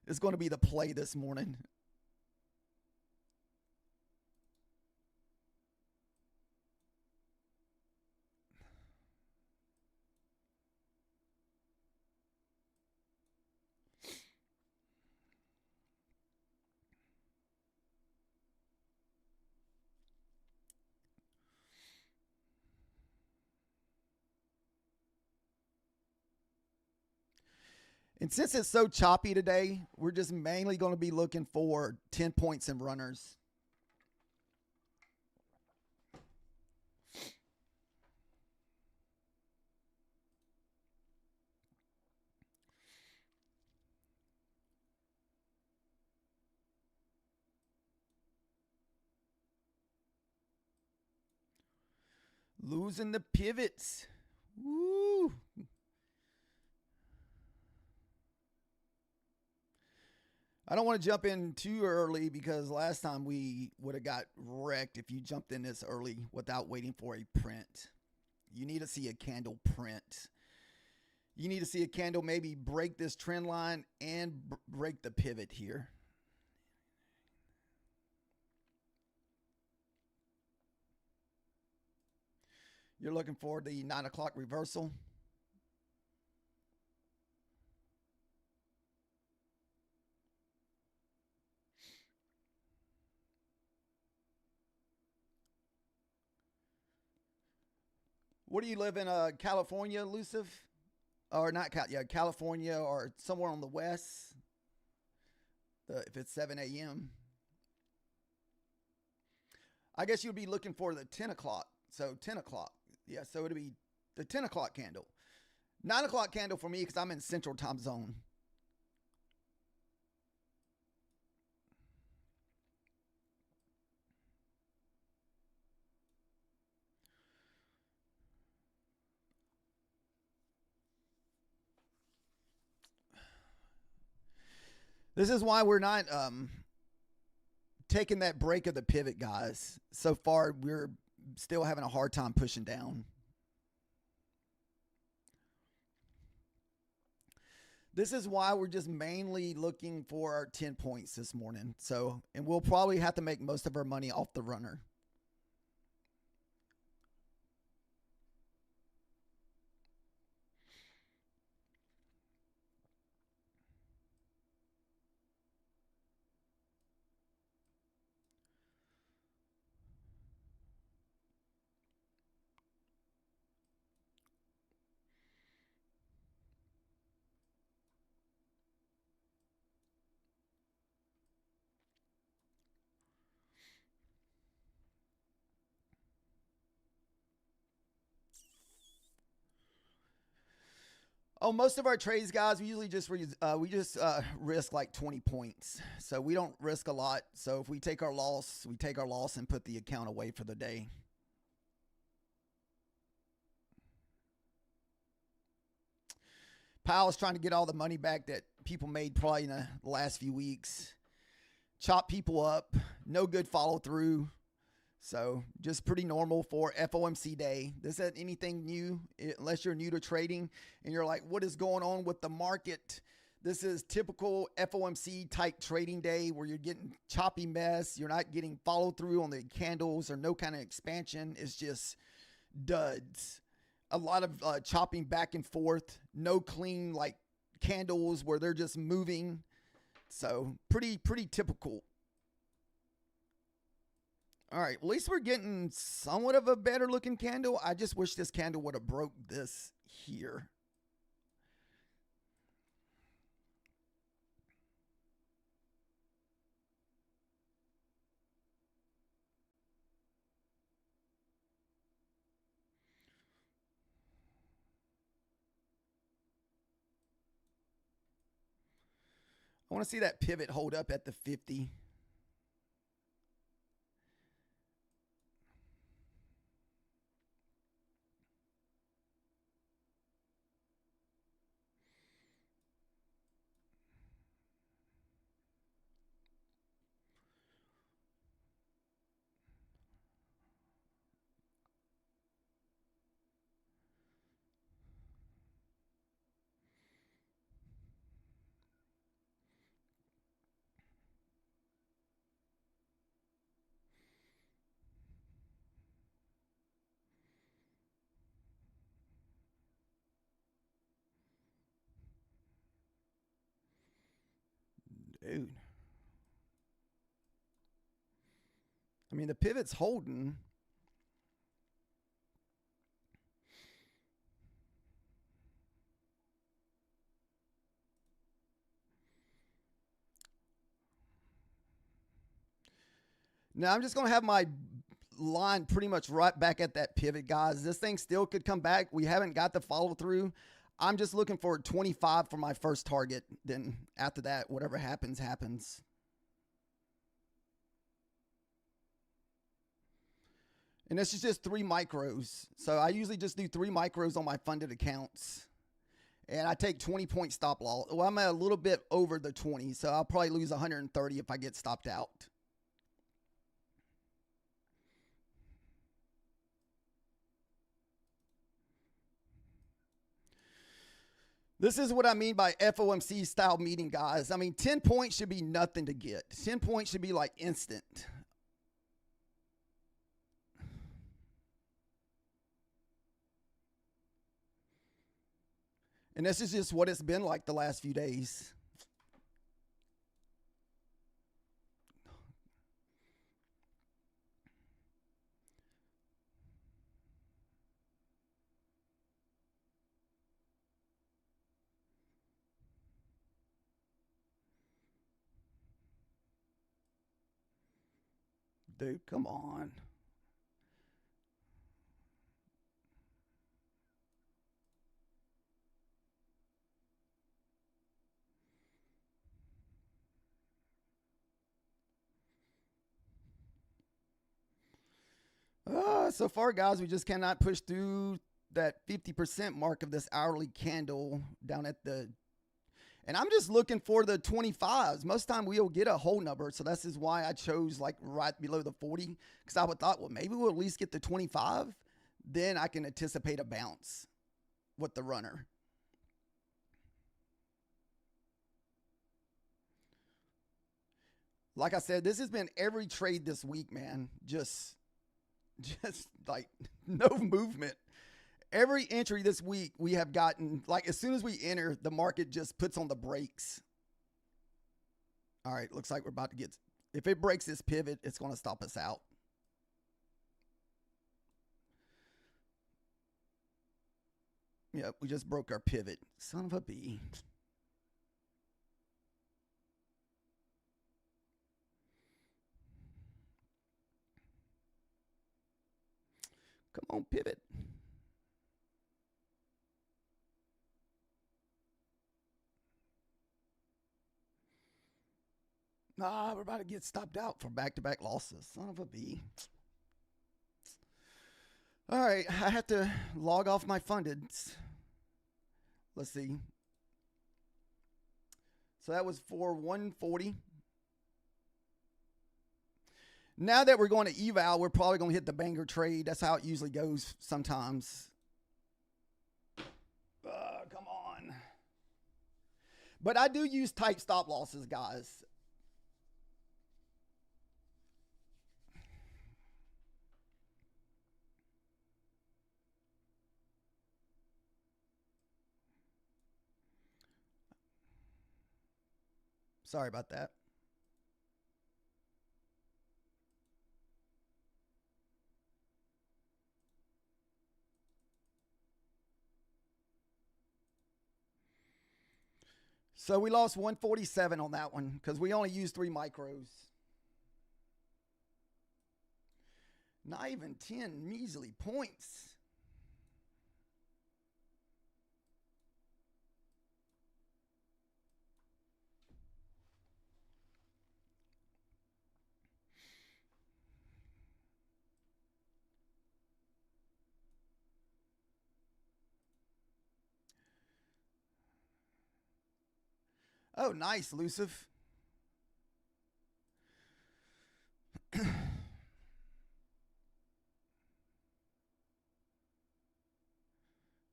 Speaker 1: is going to be the play this morning. And since it's so choppy today, we're just mainly going to be looking for 10 points and runners. Losing the pivots. Woo. I don't want to jump in too early because last time we would have got wrecked if you jumped in this early without waiting for a print. You need to see a candle print. You need to see a candle maybe break this trend line and break the pivot here. You're looking for the 9 o'clock reversal. Where do you live in California, elusive? Or not California or somewhere on the west. If it's 7 a.m. I guess you'd be looking for the 10 o'clock. So 10 o'clock. Yeah, so it'd be the 10 o'clock candle. 9 o'clock candle for me because I'm in central time zone. This is why we're not taking that break of the pivot, guys. So far, we're still having a hard time pushing down. This is why we're just mainly looking for our 10 points this morning. So, and we'll probably have to make most of our money off the runner. Oh, most of our trades, guys, we usually just risk like 20 points, so we don't risk a lot. So if we take our loss, we take our loss and put the account away for the day. Powell's trying to get all the money back that people made probably in the last few weeks. Chop people up, no good follow through. So just pretty normal for FOMC day. This isn't anything new unless you're new to trading and you're like, what is going on with the market? This is typical FOMC type trading day where you're getting choppy mess. You're not getting follow through on the candles or no kind of expansion. It's just duds. A lot of chopping back and forth. No clean like candles where they're just moving. So pretty typical. All right, at least we're getting somewhat of a better looking candle. I just wish this candle would have broke this here. I want to see that pivot hold up at the 50. Dude. I mean, the pivot's holding. Now, I'm just going to have my line pretty much right back at that pivot, guys. This thing still could come back. We haven't got the follow through. I'm just looking for 25 for my first target. Then after that, whatever happens, happens. And this is just 3 micros. So I usually just do 3 micros on my funded accounts. And I take 20-point stop loss. Well, I'm at a little bit over the 20, so I'll probably lose 130 if I get stopped out. This is what I mean by FOMC style meeting, guys. I mean, 10 points should be nothing to get. 10 points should be like instant. And this is just what it's been like the last few days. Dude, come on. So far, guys, we just cannot push through that 50% mark of this hourly candle down at the. And I'm just looking for the 25s. Most time we'll get a whole number. So this is why I chose like right below the 40. Because I would thought, well, maybe we'll at least get the 25. Then I can anticipate a bounce with the runner. Like I said, this has been every trade this week, man. Just like no movement. Every entry this week we have gotten, like as soon as we enter, the market just puts on the brakes. All right, looks like we're about to get, if it breaks this pivot, it's going to stop us out. Yep, we just broke our pivot. Son of a bee. Come on, pivot. We're about to get stopped out for back-to-back losses. Son of a bee. All right, I have to log off my funded. Let's see. So that was for 140. Now that we're going to eval, we're probably going to hit the banger trade. That's how it usually goes sometimes. Come on. But I do use tight stop losses, guys. Sorry about that. So we lost 147 on that one because we only used 3 micros. Not even 10 measly points. Oh, nice, Lucifer.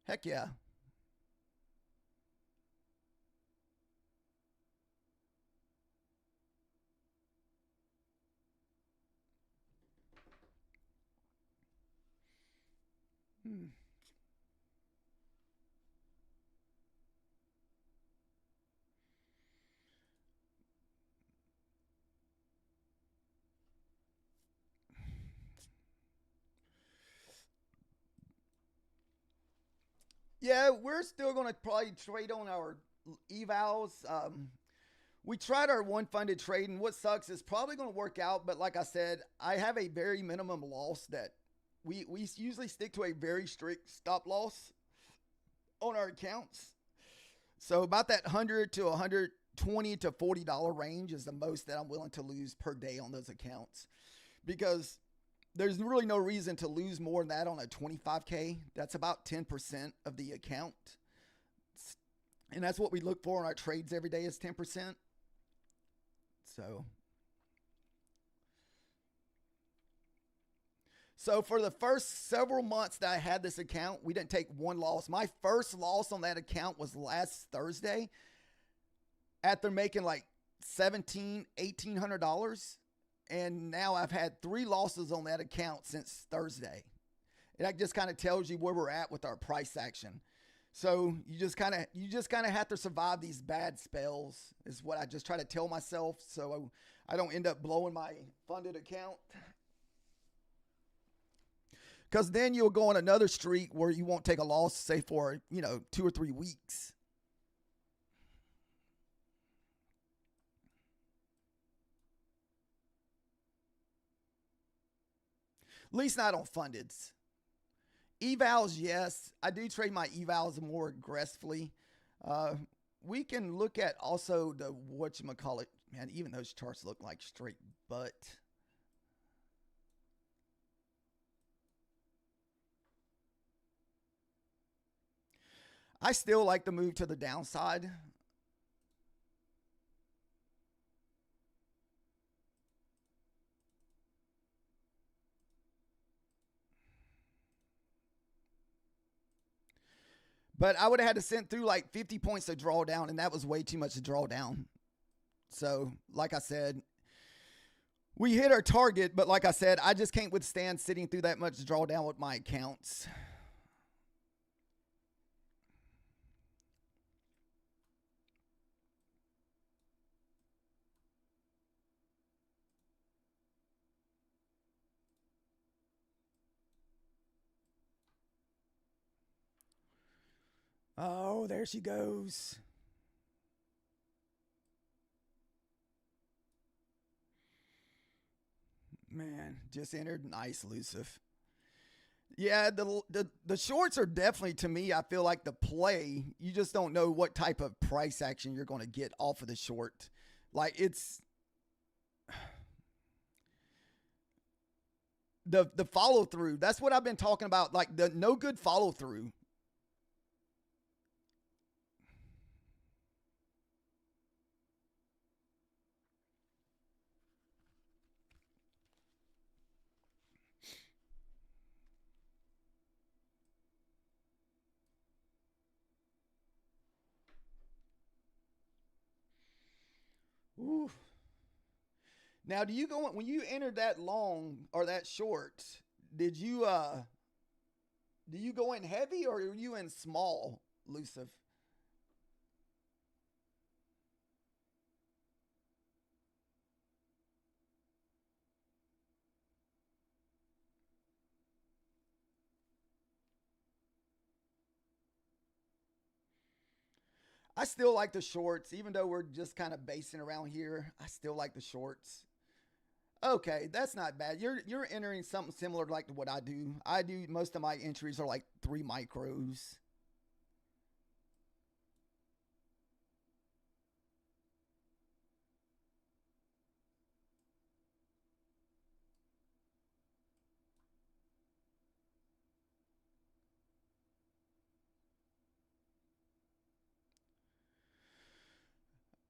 Speaker 1: Heck yeah. Yeah, we're still going to probably trade on our evals. We tried our one funded trade, and what sucks is probably going to work out. But like I said, I have a very minimum loss that we usually stick to a very strict stop loss on our accounts. So about that 100 to 120 to $40 range is the most that I'm willing to lose per day on those accounts, because there's really no reason to lose more than that on a 25K. That's about 10% of the account. And that's what we look for in our trades every day is 10%. So for the first several months that I had this account, we didn't take one loss. My first loss on that account was last Thursday after making like $1,800. And now I've had 3 losses on that account since Thursday. And that just kind of tells you where we're at with our price action. So you just kind of have to survive these bad spells is what I just try to tell myself, so I don't end up blowing my funded account. Because then you'll go on another streak where you won't take a loss, say for 2 or 3 weeks. At least not on fundeds. Evals, yes. I do trade my evals more aggressively. We can look at also the whatchamacallit. Man, even those charts look like straight butt. I still like the move to the downside. But I would have had to send through like 50 points to draw down, and that was way too much to draw down. So, like I said, we hit our target, but like I said, I just can't withstand sitting through that much drawdown with my accounts. Oh, there she goes. Man, just entered. Nice, Lucifer. Yeah, the shorts are definitely, to me, I feel like the play. You just don't know what type of price action you're going to get off of the short. Like The follow through. That's what I've been talking about. Like the no good follow through. Ooh. Now, do you go when you entered that long or that short? Did you do you go in heavy or are you in small, Luciv? I still like the shorts, even though we're just kind of basing around here. I still like the shorts. Okay, that's not bad. You're entering something similar like to what I do. I do most of my entries are like 3 micros.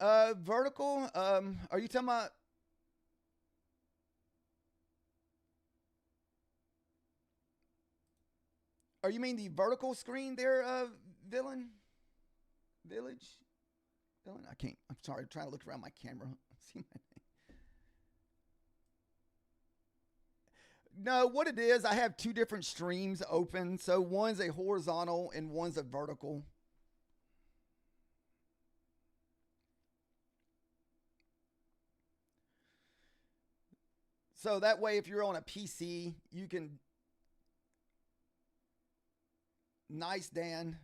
Speaker 1: Vertical. Are you talking about? Are you mean the vertical screen there, villain? Village? Villain? I can't. I'm sorry. I'm trying to look around my camera. See my No, what it is, I have two different streams open. So one's a horizontal and one's a vertical. So that way, if you're on a PC, you can. Nice, Dan.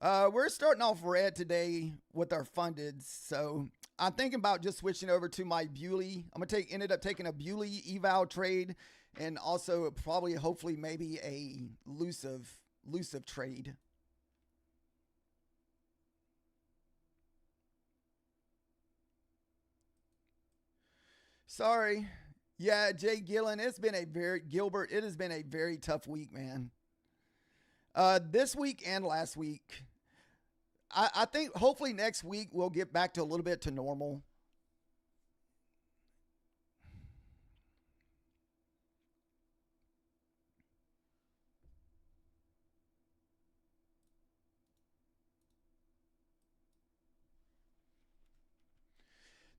Speaker 1: We're starting off red today with our funded, so I'm thinking about just switching over to my Bewley. I'm gonna ended up taking a Bewley eval trade, and also probably, hopefully, maybe a Luciv trade. Sorry, yeah, Jay Gillen. It's been a very Gilbert. It has been a very tough week, man. This week and last week. I think hopefully next week we'll get back to a little bit to normal.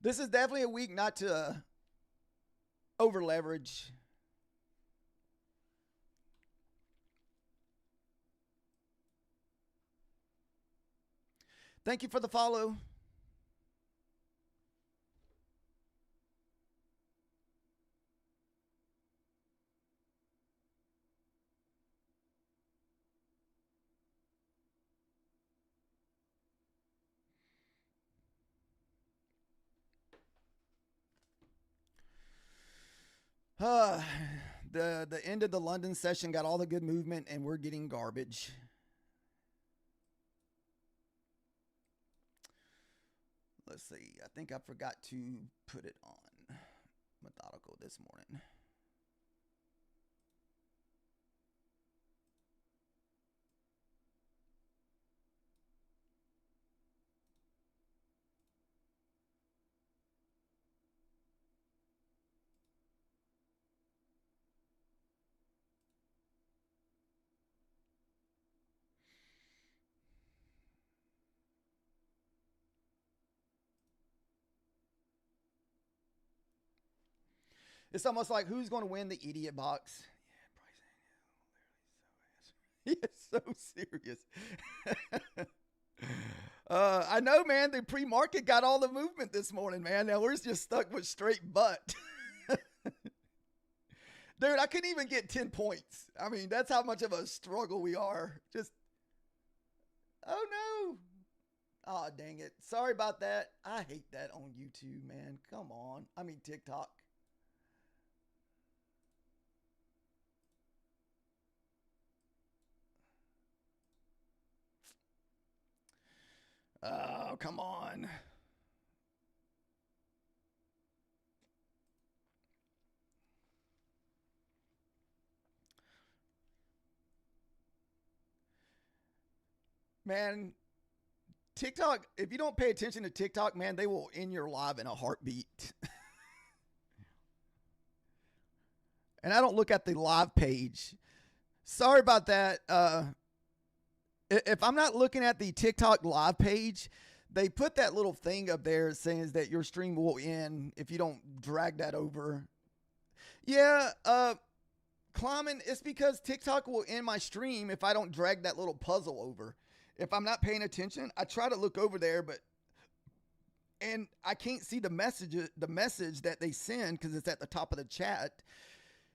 Speaker 1: This is definitely a week not to over leverage. Thank you for the follow. Uh, the end of the London session got all the good movement, and we're getting garbage. Let's see. I think I forgot to put it on methodical this morning. It's almost like who's going to win the idiot box? Yeah, Bryce. He is so serious. I know, man. The pre-market got all the movement this morning, man. Now we're just stuck with straight butt. Dude, I couldn't even get 10 points. I mean, that's how much of a struggle we are. Just, oh no. Oh, dang it. Sorry about that. I hate that on YouTube, man. Come on. I mean, TikTok. Oh, come on. Man, TikTok, if you don't pay attention to TikTok, man, they will end your live in a heartbeat. And I don't look at the live page. Sorry about that. If I'm not looking at the TikTok live page, they put that little thing up there saying that your stream will end if you don't drag that over. Yeah, climbing, it's because TikTok will end my stream if I don't drag that little puzzle over. If I'm not paying attention, I try to look over there, and I can't see the message that they send because it's at the top of the chat.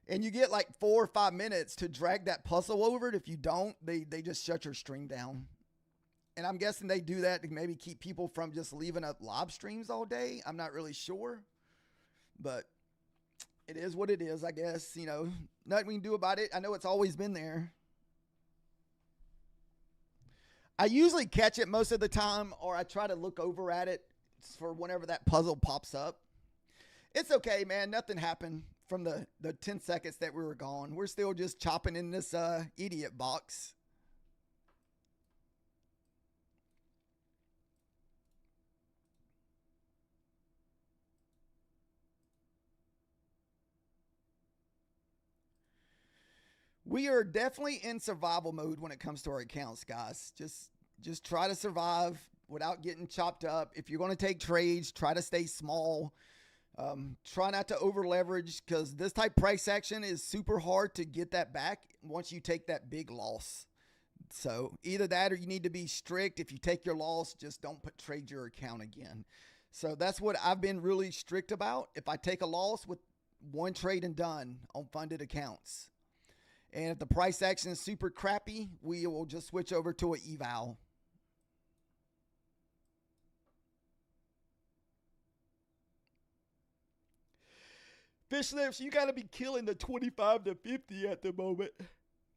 Speaker 1: And you get like 4 or 5 minutes to drag that puzzle over it. If you don't, they just shut your stream down. And I'm guessing they do that to maybe keep people from just leaving up live streams all day. I'm not really sure. But it is what it is, I guess. You know, nothing we can do about it. I know it's always been there. I usually catch it most of the time, or I try to look over at it for whenever that puzzle pops up. It's okay, man. Nothing happened from the 10 seconds that we were gone. We're still just chopping in this idiot box. We are definitely in survival mode when it comes to our accounts, guys. Just try to survive without getting chopped up. If you're going to take trades, try to stay small. Try not to over leverage because this type price action is super hard to get that back once you take that big loss. So either that or you need to be strict. If you take your loss, just don't trade your account again. So that's what I've been really strict about. If I take a loss with one trade and done on funded accounts. And if the price action is super crappy, we will just switch over to an eval. Fish lips, you got to be killing the 25 to 50 at the moment.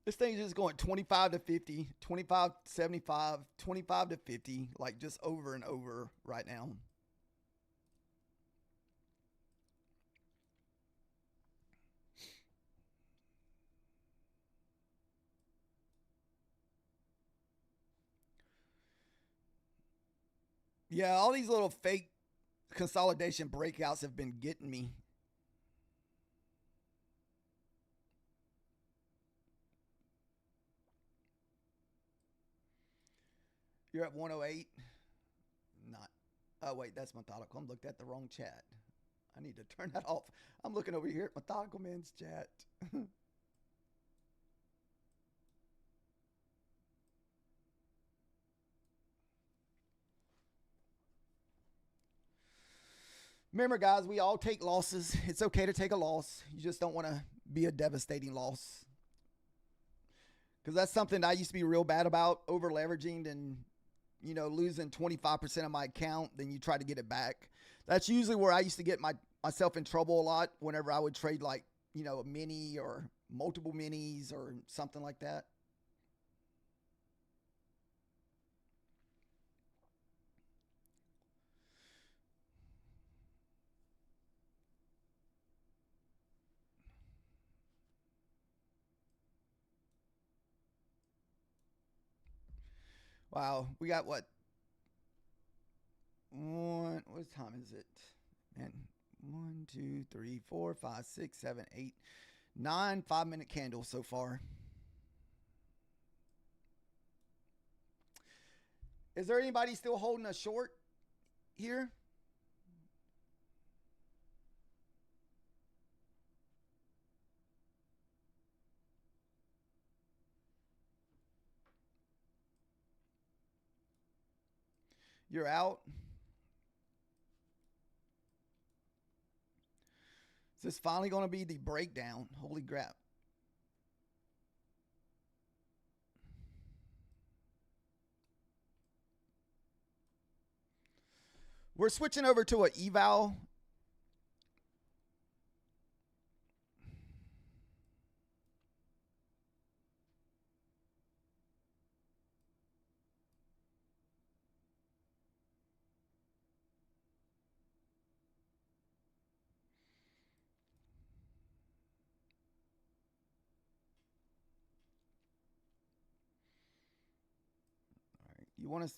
Speaker 1: This thing is just going 25 to 50, 25 to 75, 25 to 50, like just over and over right now. Yeah, all these little fake consolidation breakouts have been getting me. You're at 108. Not. Oh, wait, that's Methodical. I'm looked at the wrong chat. I need to turn that off. I'm looking over here at Methodical Man's chat. Remember, guys, we all take losses. It's okay to take a loss. You just don't want to be a devastating loss. Because that's something I used to be real bad about, over leveraging and, you know, losing 25% of my account. Then you try to get it back. That's usually where I used to get myself in trouble a lot whenever I would trade like, you know, a mini or multiple minis or something like that. Wow, we got what? What time is it? Man, 1, 2, 3, 4, 5, 6, 7, 8, 9 5-minute candles so far. Is there anybody still holding a short here? You're out. Is this finally going to be the breakdown? Holy crap. We're switching over to an eval. All right. You want to.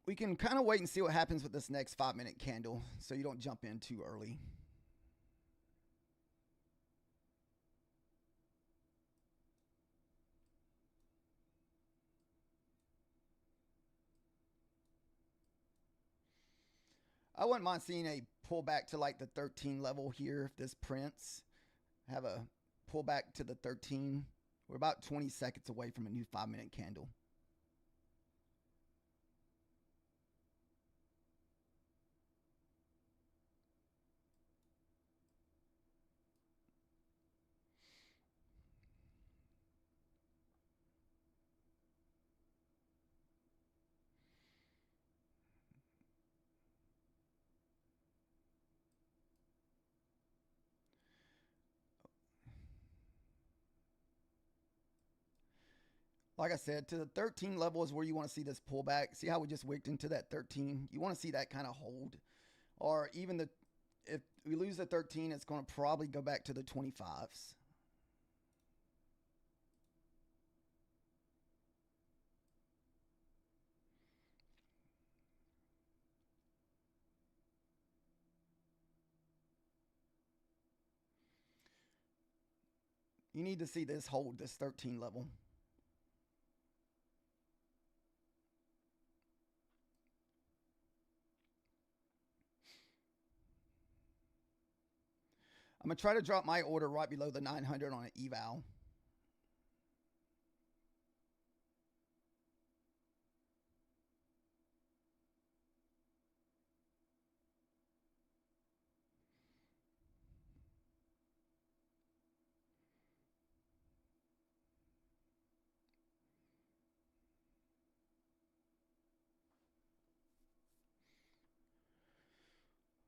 Speaker 1: We can kind of wait and see what happens with this next 5-minute candle so you don't jump in too early. I wouldn't mind seeing a pullback to like the 13 level here if this prints. Have a pullback to the 13. We're about 20 seconds away from a new 5-minute candle. Like I said, to the 13 level is where you want to see this pullback. See how we just wicked into that 13? You want to see that kind of hold. Or even if we lose the 13, it's going to probably go back to the 25s. You need to see this hold, this 13 level. I'm going to try to drop my order right below the 900 on an eval.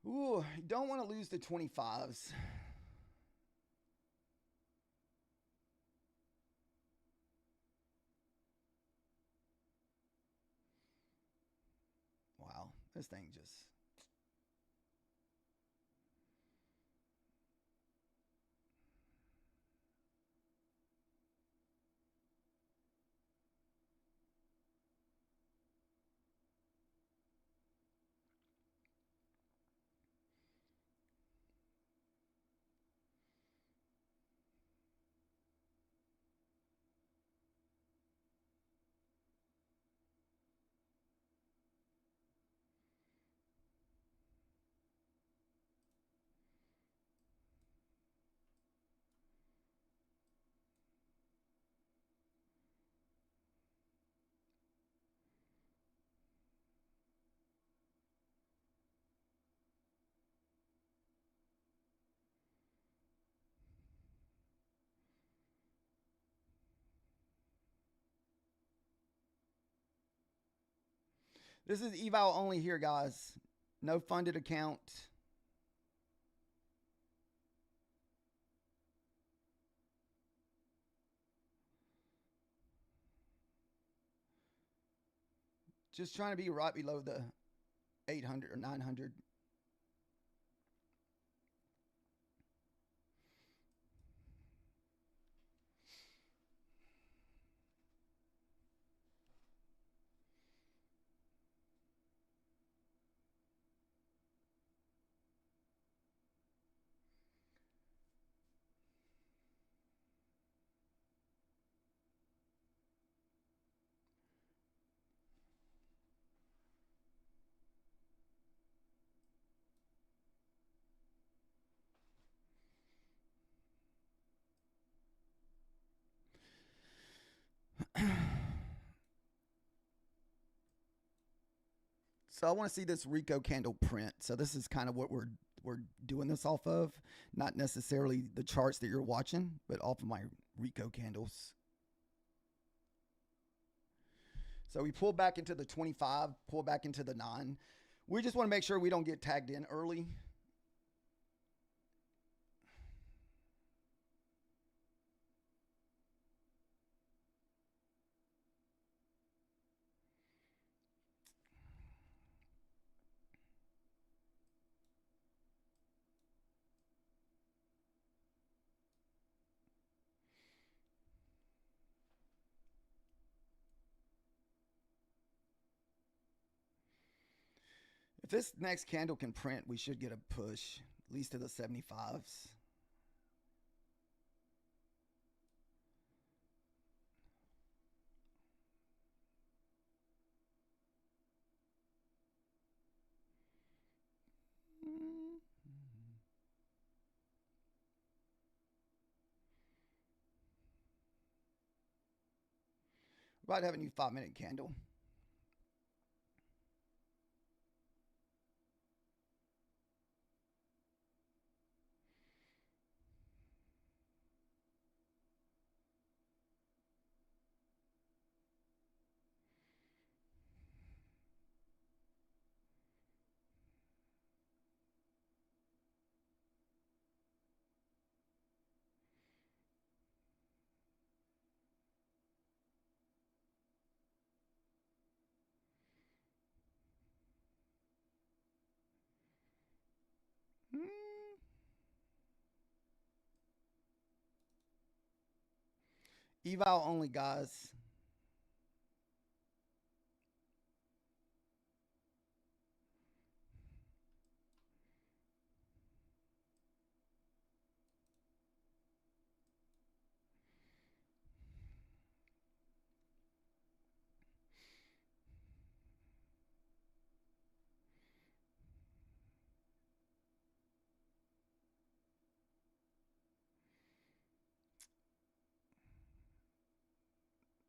Speaker 1: Ooh, you don't want to lose the 25s. Wow, this thing just... This is eval only here, guys. No funded account. Just trying to be right below the 800 or 900. So I want to see this Rico candle print. So this is kind of what we're doing this off of. Not necessarily the charts that you're watching, but off of my Rico candles. So we pull back into the 25, pull back into the 9. We just want to make sure we don't get tagged in early. If this next candle can print, we should get a push, at least to the 75s. We're about to have a new 5-minute candle. Eval only, guys.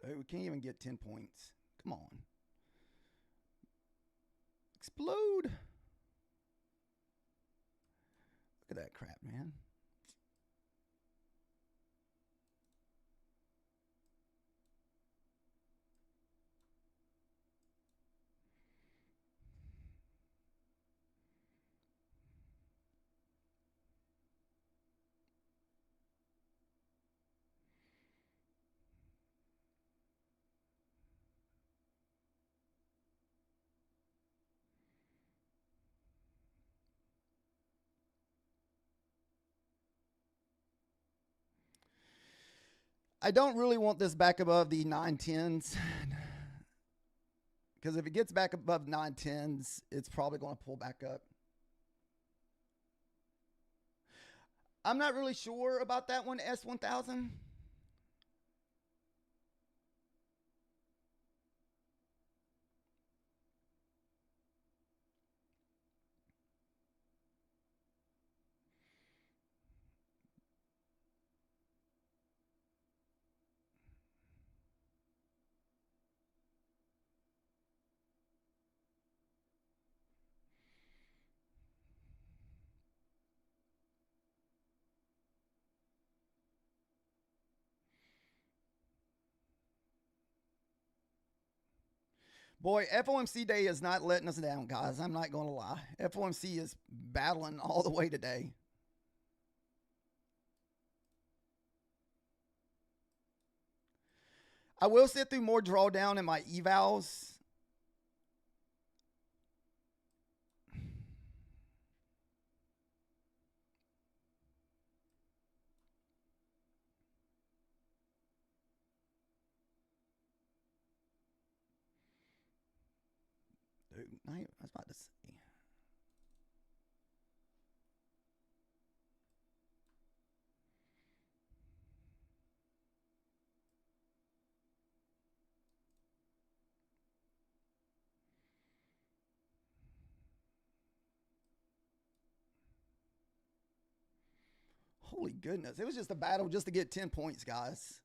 Speaker 1: Hey, we can't even get 10 points. Come on. Explode. Look at that crap, man. I don't really want this back above the 910s. Because if it gets back above 910s, it's probably going to pull back up. I'm not really sure about that one, S1000. Boy, FOMC day is not letting us down, guys. I'm not going to lie. FOMC is battling all the way today. I will sit through more drawdown in my evals. Dude, I was about to say. Holy goodness. It was just a battle just to get 10 points, guys.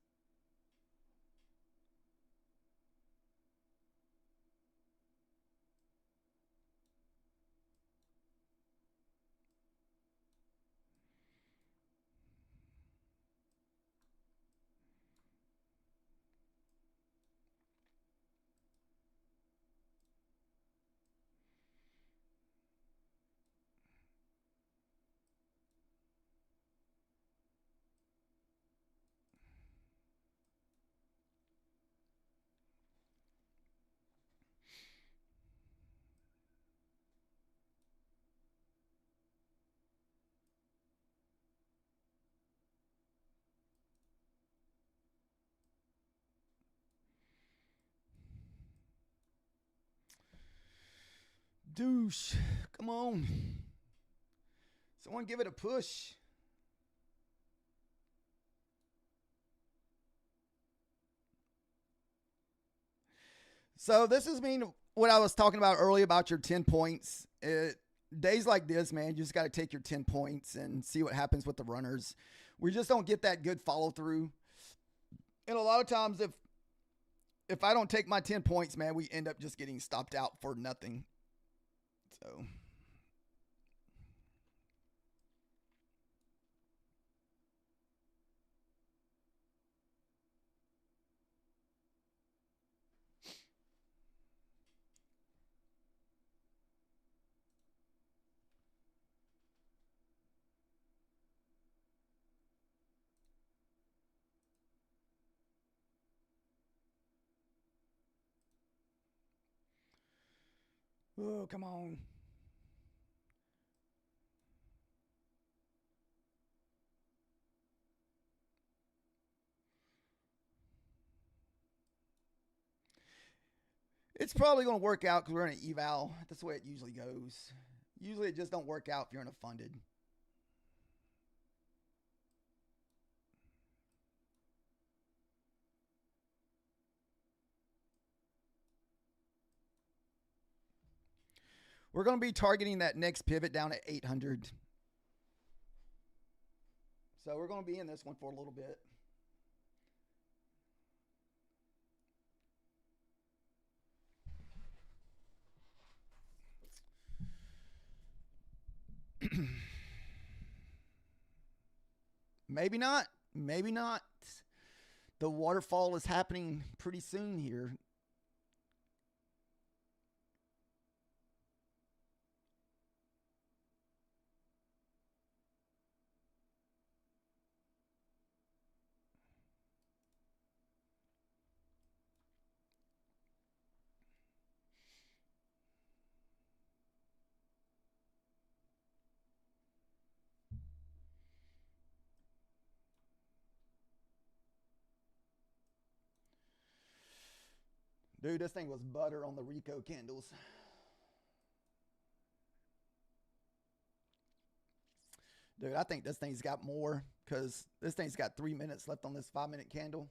Speaker 1: Douche. Come on. Someone give it a push. So this is mean what I was talking about earlier about your 10 points. Days like this, man, you just got to take your 10 points and see what happens with the runners. We just don't get that good follow through. And a lot of times if I don't take my 10 points, man, we end up just getting stopped out for nothing. So oh, come on. It's probably going to work out because we're in an eval. That's the way it usually goes. Usually it just don't work out if you're in a funded. We're going to be targeting that next pivot down at 800. So we're going to be in this one for a little bit. Maybe not. Maybe not. The waterfall is happening pretty soon here. Dude, this thing was butter on the Rico candles. Dude, I think this thing's got more because this thing's got 3 minutes left on this 5-minute candle.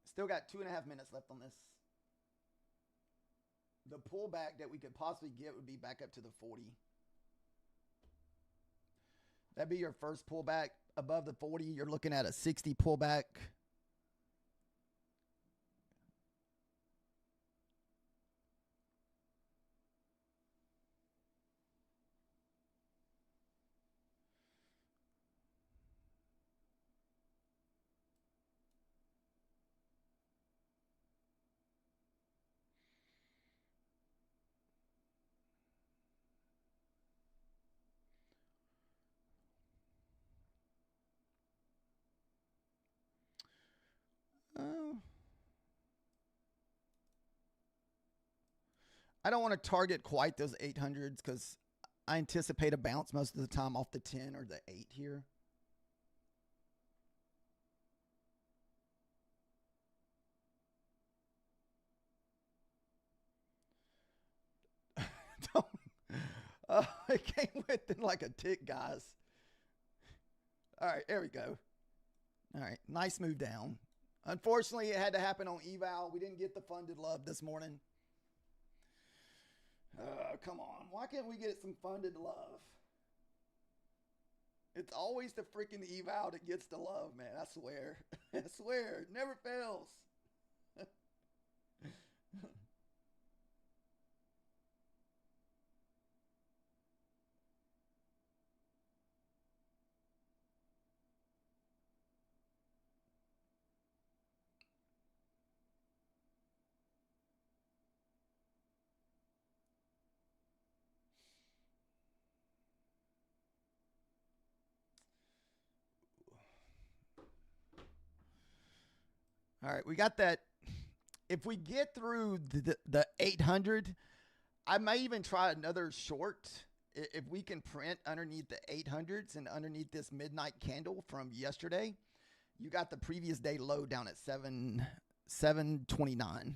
Speaker 1: Still got 2.5 minutes left on this. The pullback that we could possibly get would be back up to the 40. That'd be your first pullback above the 40. You're looking at a 60 pullback. Oh. I don't want to target quite those 800s because I anticipate a bounce most of the time off the 10 or the 8 here. It came within like a tick, guys. All right, there we go. All right, nice move down. Unfortunately, it had to happen on eval. We didn't get the funded love this morning. Come on. Why can't we get some funded love? It's always the freaking eval that gets the love, man. I swear. I swear. It never fails. All right, we got that. If we get through the 800, I may even try another short. If we can print underneath the 800s and underneath this midnight candle from yesterday, you got the previous day low down at 729.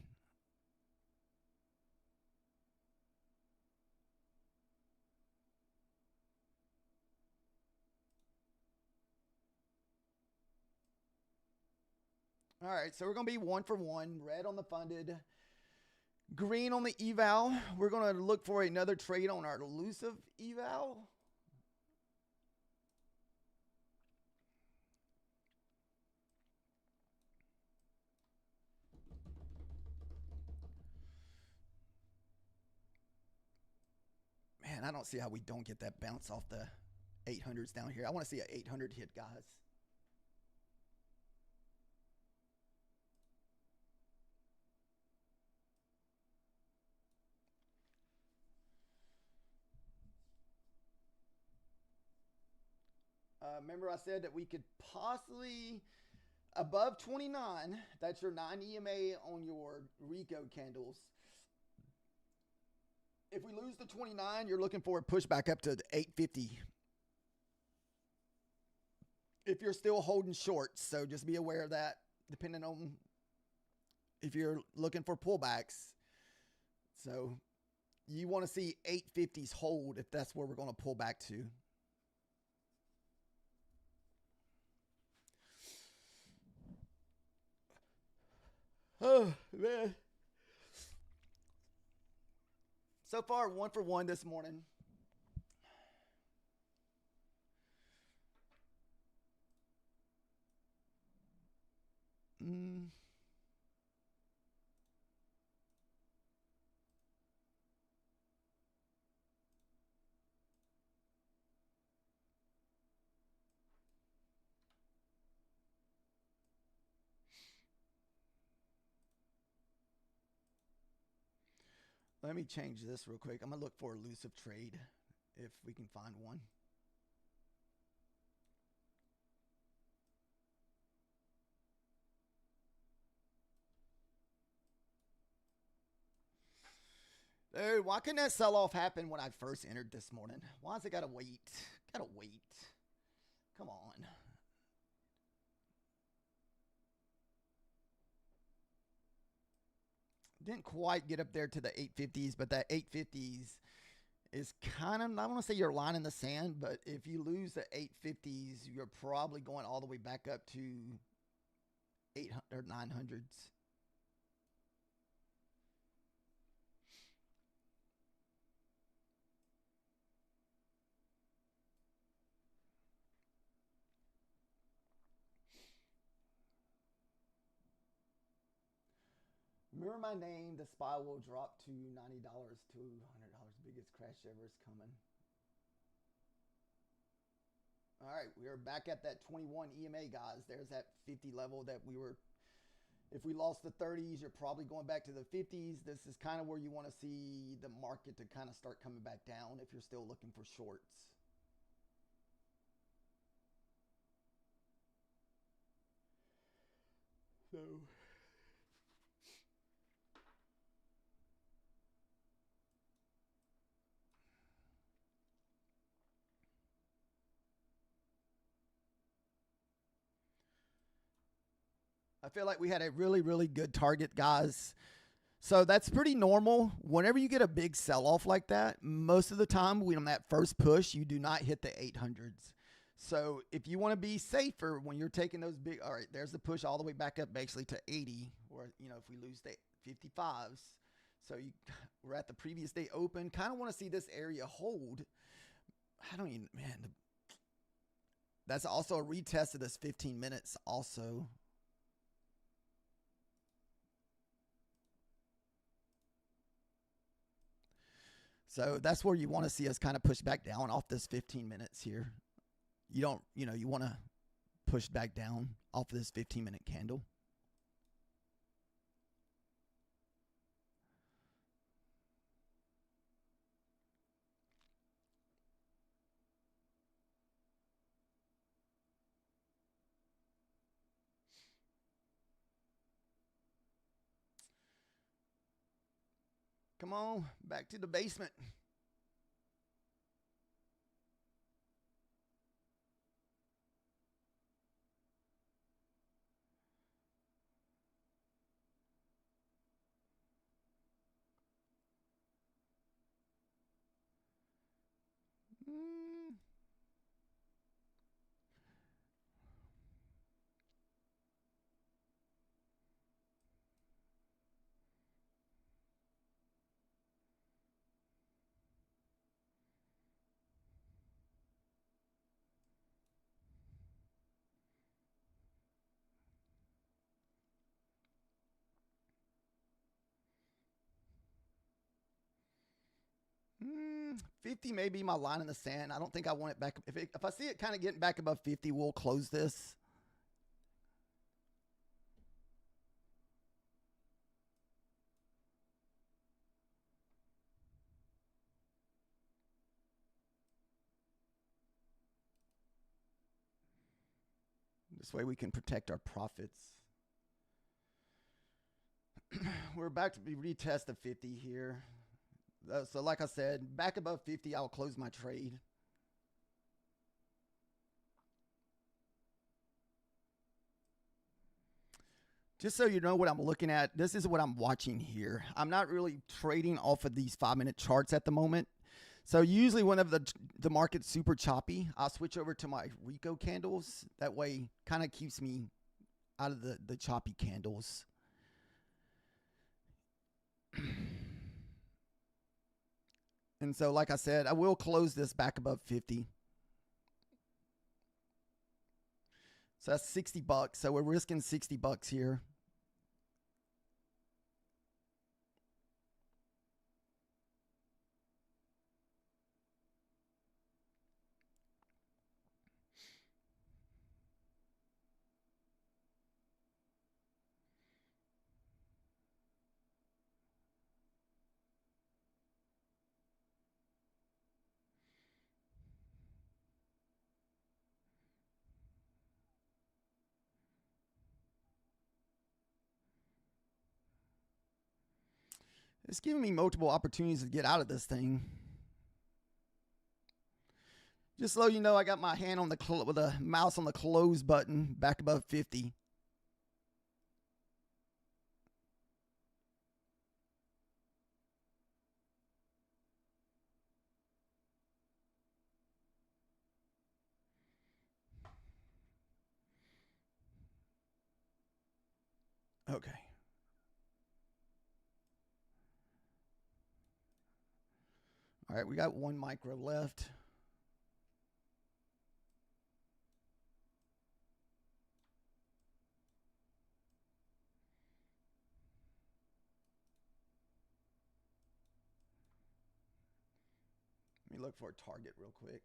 Speaker 1: All right, so we're going to be 1 for 1. Red on the funded, green on the eval. We're going to look for another trade on our elusive eval. Man, I don't see how we don't get that bounce off the 800s down here. I want to see an 800 hit, guys. Remember I said that we could possibly, above 29, that's your 9 EMA on your Rico candles. If we lose the 29, you're looking for a pushback up to 850. If you're still holding shorts, so just be aware of that, depending on if you're looking for pullbacks. So you want to see 850s hold if that's where we're going to pull back to. Oh, man. So far, 1 for 1 this morning. Let me change this real quick. I'm going to look for elusive trade if we can find one. Dude, why couldn't that sell-off happen when I first entered this morning? Why has it got to wait? Got to wait. Come on. Didn't quite get up there to the 850s, but that 850s is kind of, I want to say your line in the sand, but if you lose the 850s, you're probably going all the way back up to 800 or 900s. Remember my name, the SPY will drop to $90 to $100. Biggest crash ever is coming. All right, we are back at that 21 EMA, guys. There's that 50 level that we were. If we lost the 30s, you're probably going back to the 50s. This is kind of where you want to see the market to kind of start coming back down if you're still looking for shorts. So I feel like we had a really, really good target, guys. So that's pretty normal. Whenever you get a big sell off like that, most of the time when on that first push, you do not hit the 800s. So if you want to be safer when you're taking those big, all right, there's the push all the way back up basically to 80, or, you know, if we lose the 55s. So we're at the previous day open. Kind of want to see this area hold. I don't even, man, that's also a retest of this 15 minutes also. So that's where you want to see us kind of push back down off this 15 minutes here. You don't, you know, you want to push back down off of this 15-minute candle. Come on, back to the basement. Mm. 50 may be my line in the sand. I don't think I want it back. If I see it kind of getting back above 50, we'll close this. This way we can protect our profits. We're about to be retest the 50 here. So like I said, back above 50, I'll close my trade. Just so you know what I'm looking at, this is what I'm watching here. I'm not really trading off of these 5-minute charts at the moment. So usually whenever the market's super choppy, I'll switch over to my Rico candles. That way kind of keeps me out of the choppy candles. And so, like I said, I will close this back above 50. So that's $60. So we're risking $60 here. It's giving me multiple opportunities to get out of this thing. Just so you know, I got my hand on with the mouse on the close button back above 50. Okay. All right, we got one micro left. Let me look for a target real quick.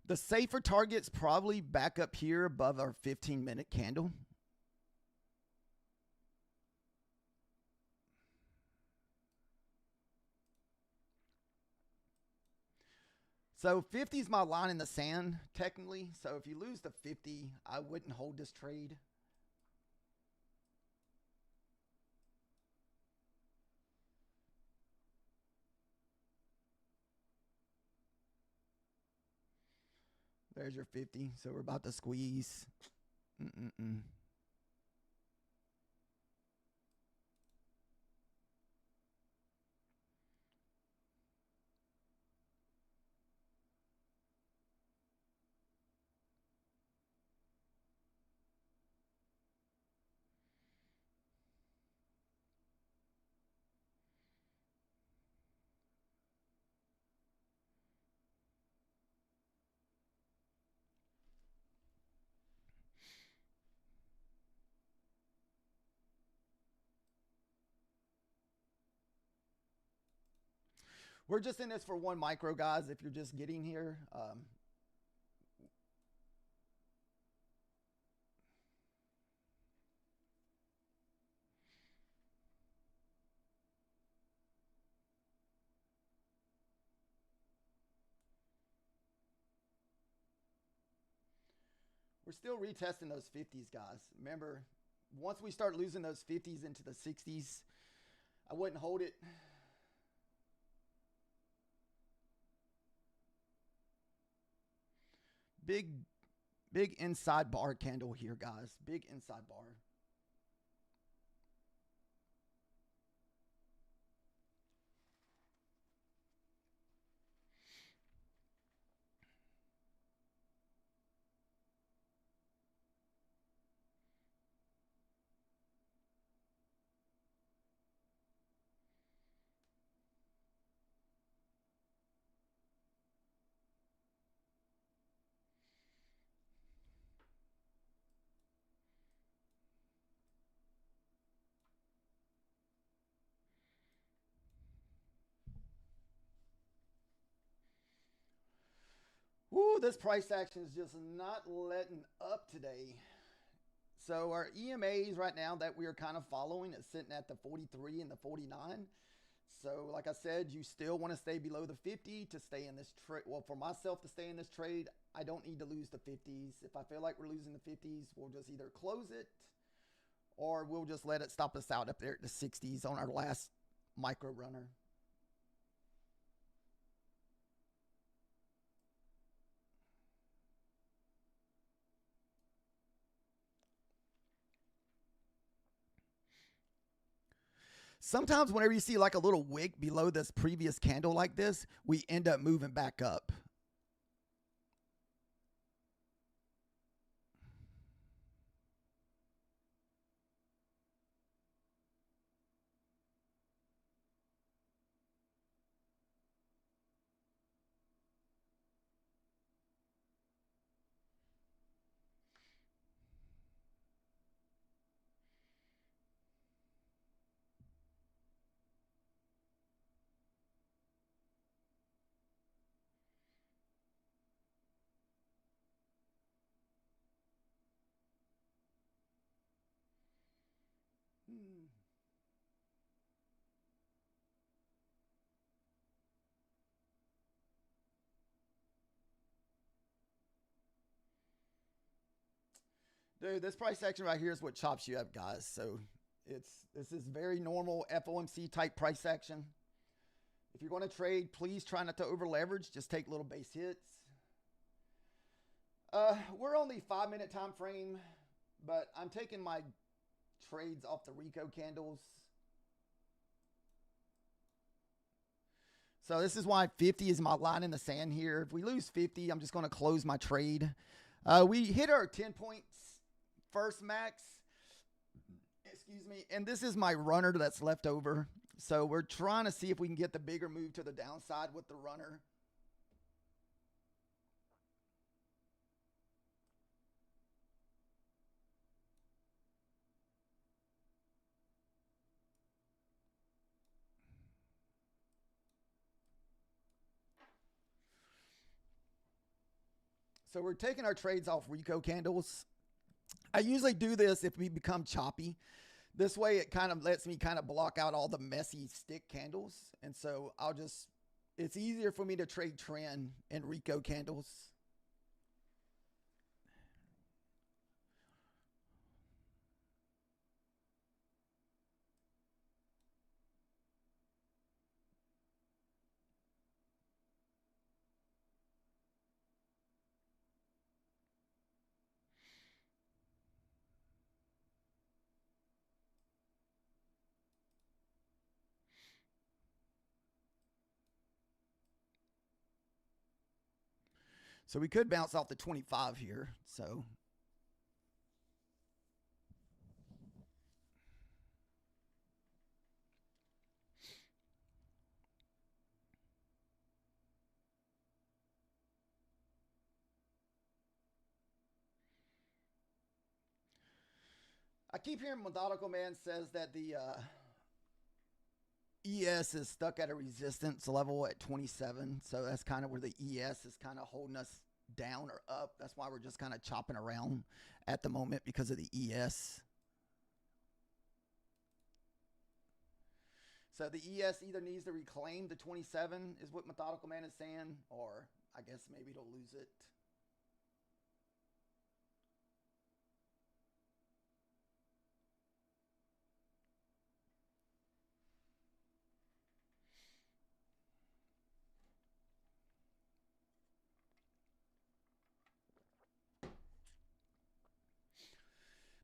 Speaker 1: The safer target's probably back up here above our 15-minute candle. So 50 is my line in the sand, technically. So if you lose the 50, I wouldn't hold this trade. There's your 50. So we're about to squeeze. Mm-mm-mm. We're just in this for one micro, guys. If you're just getting here, we're still retesting those 50s, guys. Remember, once we start losing those 50s into the 60s, I wouldn't hold it. Big, big inside bar candle here, guys. Big inside bar. Woo, this price action is just not letting up today. So our EMAs right now that we are kind of following is sitting at the 43 and the 49. So like I said, you still want to stay below the 50 to stay in this trade. Well, for myself to stay in this trade, I don't need to lose the 50s. If I feel like we're losing the 50s, we'll just either close it or we'll just let it stop us out up there at the 60s on our last micro runner. Sometimes whenever you see like a little wick below this previous candle like this, we end up moving back up. Dude, this price action right here is what chops you up, guys. So this is very normal FOMC type price action. If you're going to trade, please try not to over leverage. Just take little base hits. We're only 5-minute time frame, but I'm taking my trades off the Rico candles. So this is why 50 is my line in the sand here. If we lose 50, I'm just going to close my trade. We hit our 10 points first max. Excuse me. And this is my runner that's left over. So we're trying to see if we can get the bigger move to the downside with the runner. So we're taking our trades off Rico candles. I usually do this if we become choppy. This way it kind of lets me kind of block out all the messy stick candles. And so it's easier for me to trade trend and Rico candles. So we could bounce off the 25 here. So I keep hearing Methodical Man says that the ES is stuck at a resistance level at 27. So that's kind of where the ES is kind of holding us down or up. That's why we're just kind of chopping around at the moment because of the ES. So the ES either needs to reclaim the 27 is what Methodical Man is saying, or I guess maybe it'll lose it.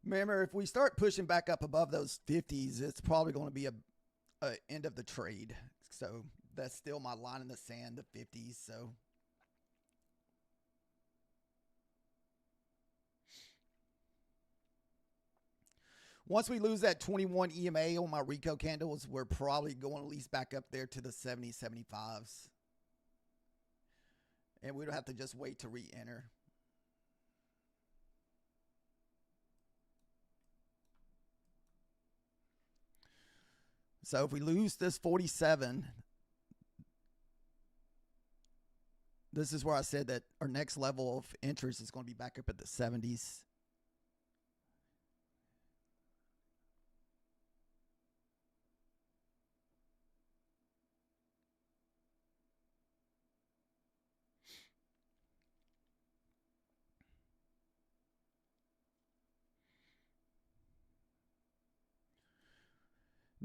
Speaker 1: Remember, if we start pushing back up above those 50s, it's probably going to be a end of the trade. So that's still my line in the sand, the 50s. So once we lose that 21 EMA on my Rico candles, we're probably going at least back up there to the 70s, 75s. And we don't have to just wait to re-enter. So if we lose this 47, this is where I said that our next level of interest is going to be back up at the 70s.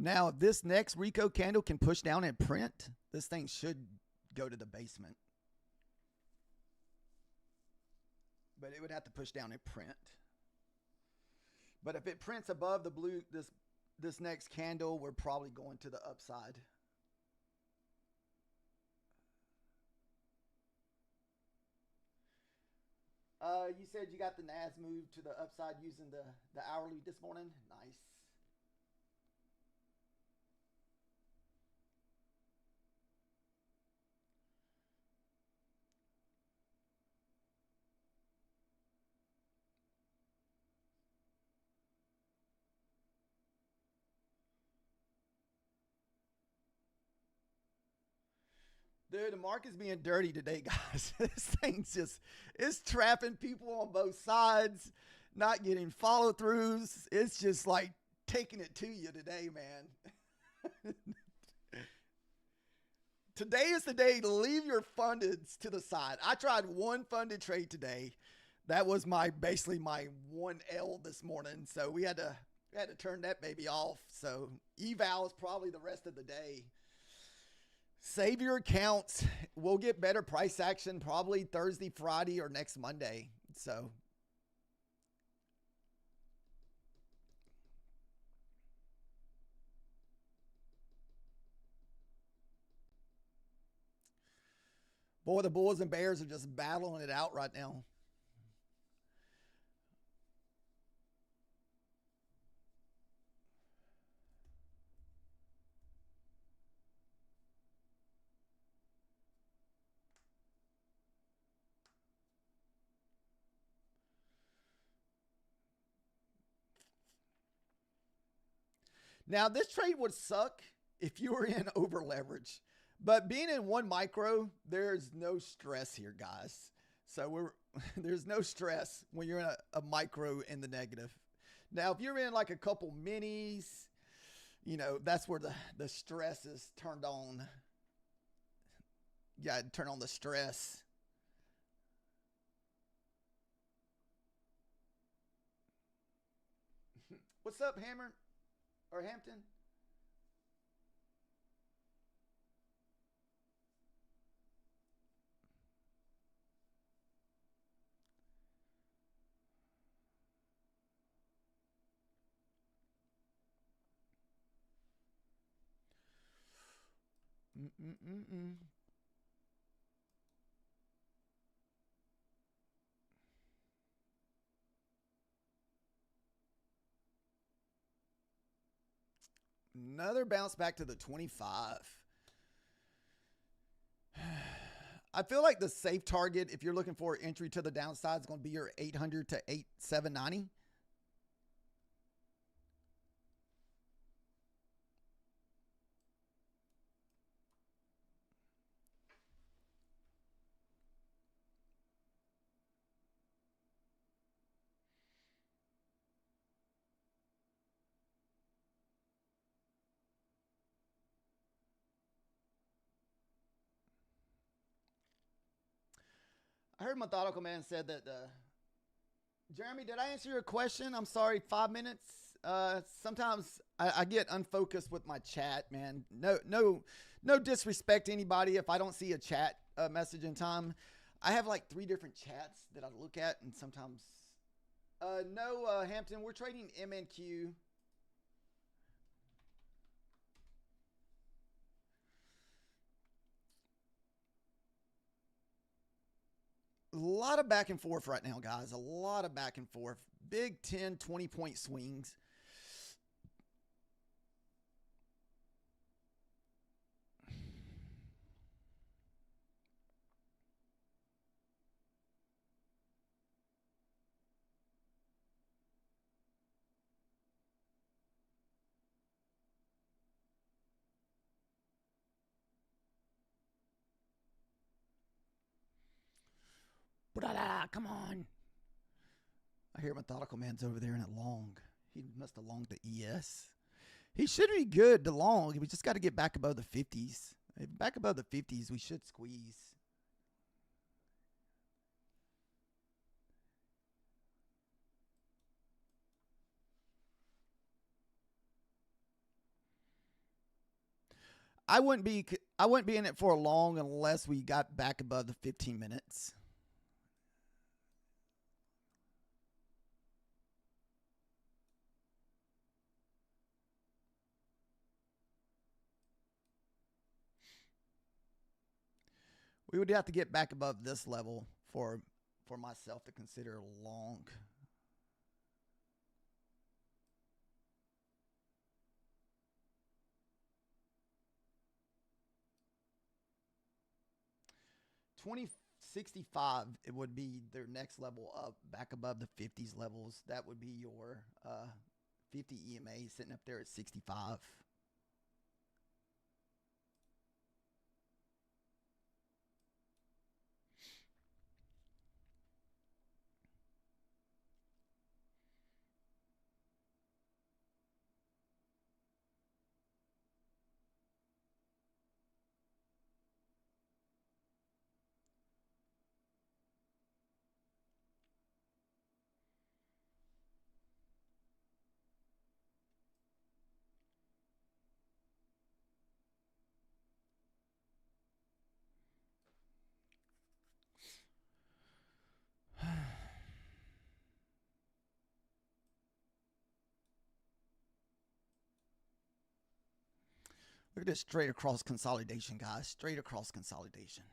Speaker 1: Now, if this next Rico candle can push down and print, this thing should go to the basement. But it would have to push down and print. But if it prints above the blue, this next candle, we're probably going to the upside. You said you got the NAS moved to the upside using the hourly this morning. Nice. Dude, the market's being dirty today, guys. This thing's just, it's trapping people on both sides, not getting follow throughs. It's just like taking it to you today, man. Today is the day to leave your fundeds to the side. I tried one funded trade today. That was basically my 1L this morning. So we had to turn that baby off. So eval is probably the rest of the day. Save your accounts. We'll get better price action probably Thursday, Friday, or next Monday. So boy, the Bulls and Bears are just battling it out right now. Now, this trade would suck if you were in over leverage, but being in one micro, there's no stress here, guys. So there's no stress when you're in a micro in the negative. Now, if you're in like a couple minis, that's where the stress is turned on. You got to turn on the stress. What's up, Hammer? Or Hampton? Mm-mm-mm-mm. Another bounce back to the 25. I feel like the safe target, if you're looking for entry to the downside, is going to be your 800 to 790. I heard Methodical Man said that. Jeremy, did I answer your question? I'm sorry. 5 minutes. Sometimes I get unfocused with my chat, man. No disrespect to anybody if I don't see a chat message in time. I have like 3 different chats that I look at, and sometimes. No, Hampton, we're trading MNQ. A lot of back and forth right now, guys. A lot of back and forth. Big 10, 20-point swings. Come on. I hear Methodical Man's over there in a long. He must have longed the ES. He should be good to long. We just got to get back above the 50s. Back above the 50s, we should squeeze. I wouldn't be in it for long unless we got back above the 15 minutes. We would have to get back above this level for myself to consider long. $20.65, it would be their next level up, back above the 50s levels. That would be your 50 EMA sitting up there at 65. Look at this straight across consolidation, guys. Straight across consolidation.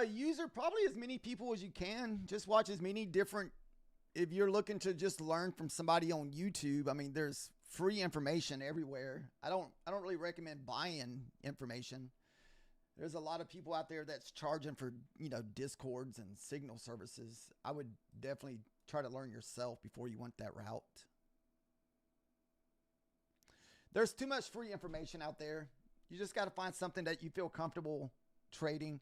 Speaker 1: User probably as many people as you can. Just watch as many different. If you're looking to just learn from somebody on YouTube, I mean, there's free information everywhere. I don't really recommend buying information. There's a lot of people out there that's charging for Discords and Signal services. I would definitely try to learn yourself before you went that route. There's too much free information out there. You just got to find something that you feel comfortable trading.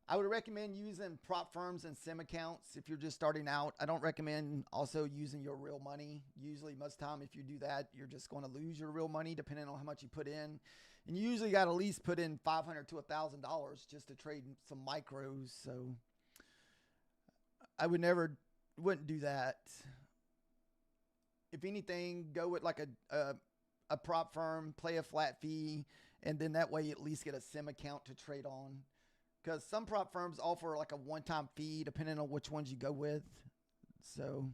Speaker 1: I would recommend using prop firms and sim accounts if you're just starting out. I don't recommend also using your real money. Usually, most time, if you do that, you're just going to lose your real money depending on how much you put in. And you usually got to at least put in $500 to $1,000 just to trade some micros. So I wouldn't do that. If anything, go with like a prop firm, play a flat fee, and then that way you at least get a sim account to trade on. Because some prop firms offer like a one-time fee depending on which ones you go with. So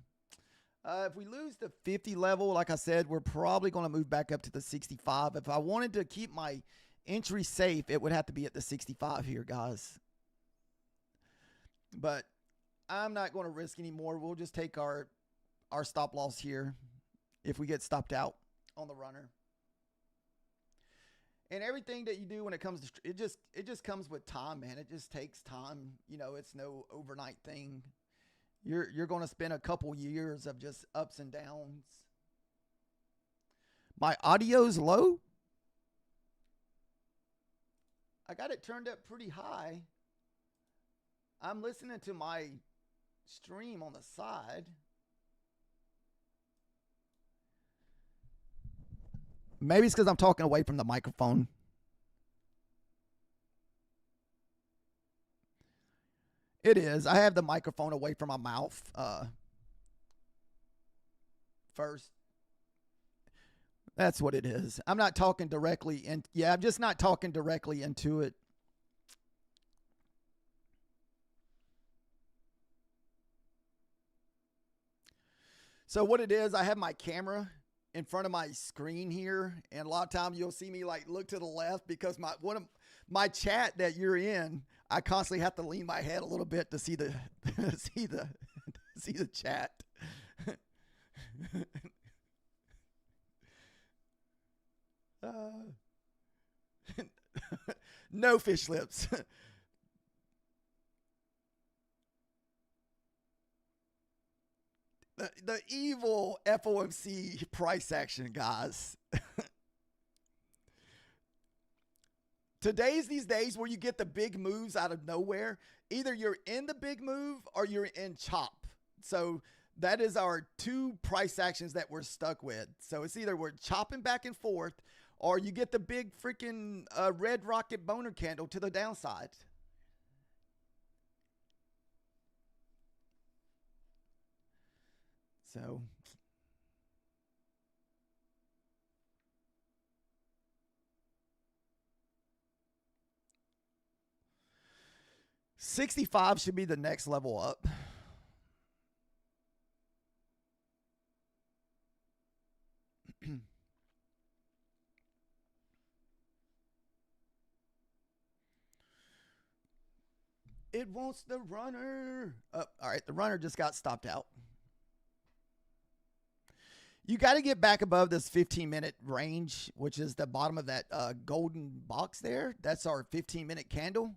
Speaker 1: if we lose the 50 level, like I said, we're probably going to move back up to the 65. If I wanted to keep my entry safe, it would have to be at the 65 here, guys. But I'm not going to risk anymore. We'll just take our stop loss here if we get stopped out on the runner. And everything that you do when it comes to it just comes with time, man. It just takes time. You know, it's no overnight thing. You're going to spend a couple years of just ups and downs. My audio's low. I got it turned up pretty high. I'm listening to my stream on the side. Maybe it's because I'm talking away from the microphone. It is. I have the microphone away from my mouth first. That's what it is. I'm not talking directly in. Yeah, I'm just not talking directly into it. So what it is, I have my camera in front of my screen here, and a lot of times you'll see me like look to the left because my chat that you're in, I constantly have to lean my head a little bit to see the see the chat. No fish lips. The evil FOMC price action, guys. Today's these days where you get the big moves out of nowhere. Either you're in the big move or you're in chop. So that is our two price actions that we're stuck with. So it's either we're chopping back and forth or you get the big freaking red rocket boner candle to the downside. So 65 should be the next level up. It wants the runner. Oh, all right, the runner just got stopped out. You got to get back above this 15-minute range, which is the bottom of that golden box there. That's our 15-minute candle.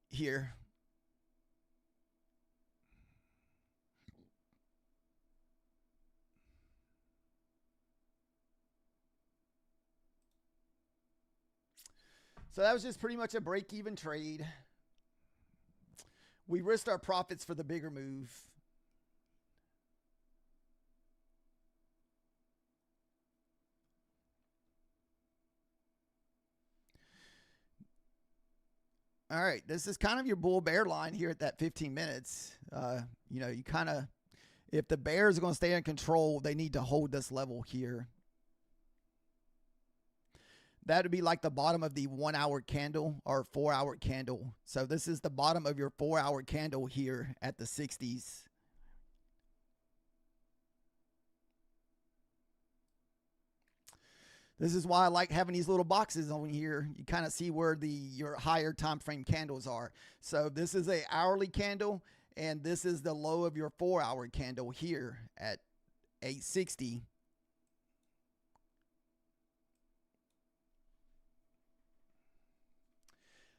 Speaker 1: Here. So that was just pretty much a break-even trade. We risked our profits for the bigger move. All right, this is kind of your bull bear line here at that 15 minutes. You know, you kind of, if the bears are going to stay in control, they need to hold this level here. That would be like the bottom of the 1 hour candle or 4 hour candle. So this is the bottom of your 4 hour candle here at the 60s. This is why I like having these little boxes on here. You kind of see where your higher time frame candles are. So this is a hourly candle, and this is the low of your 4 hour candle here at 860.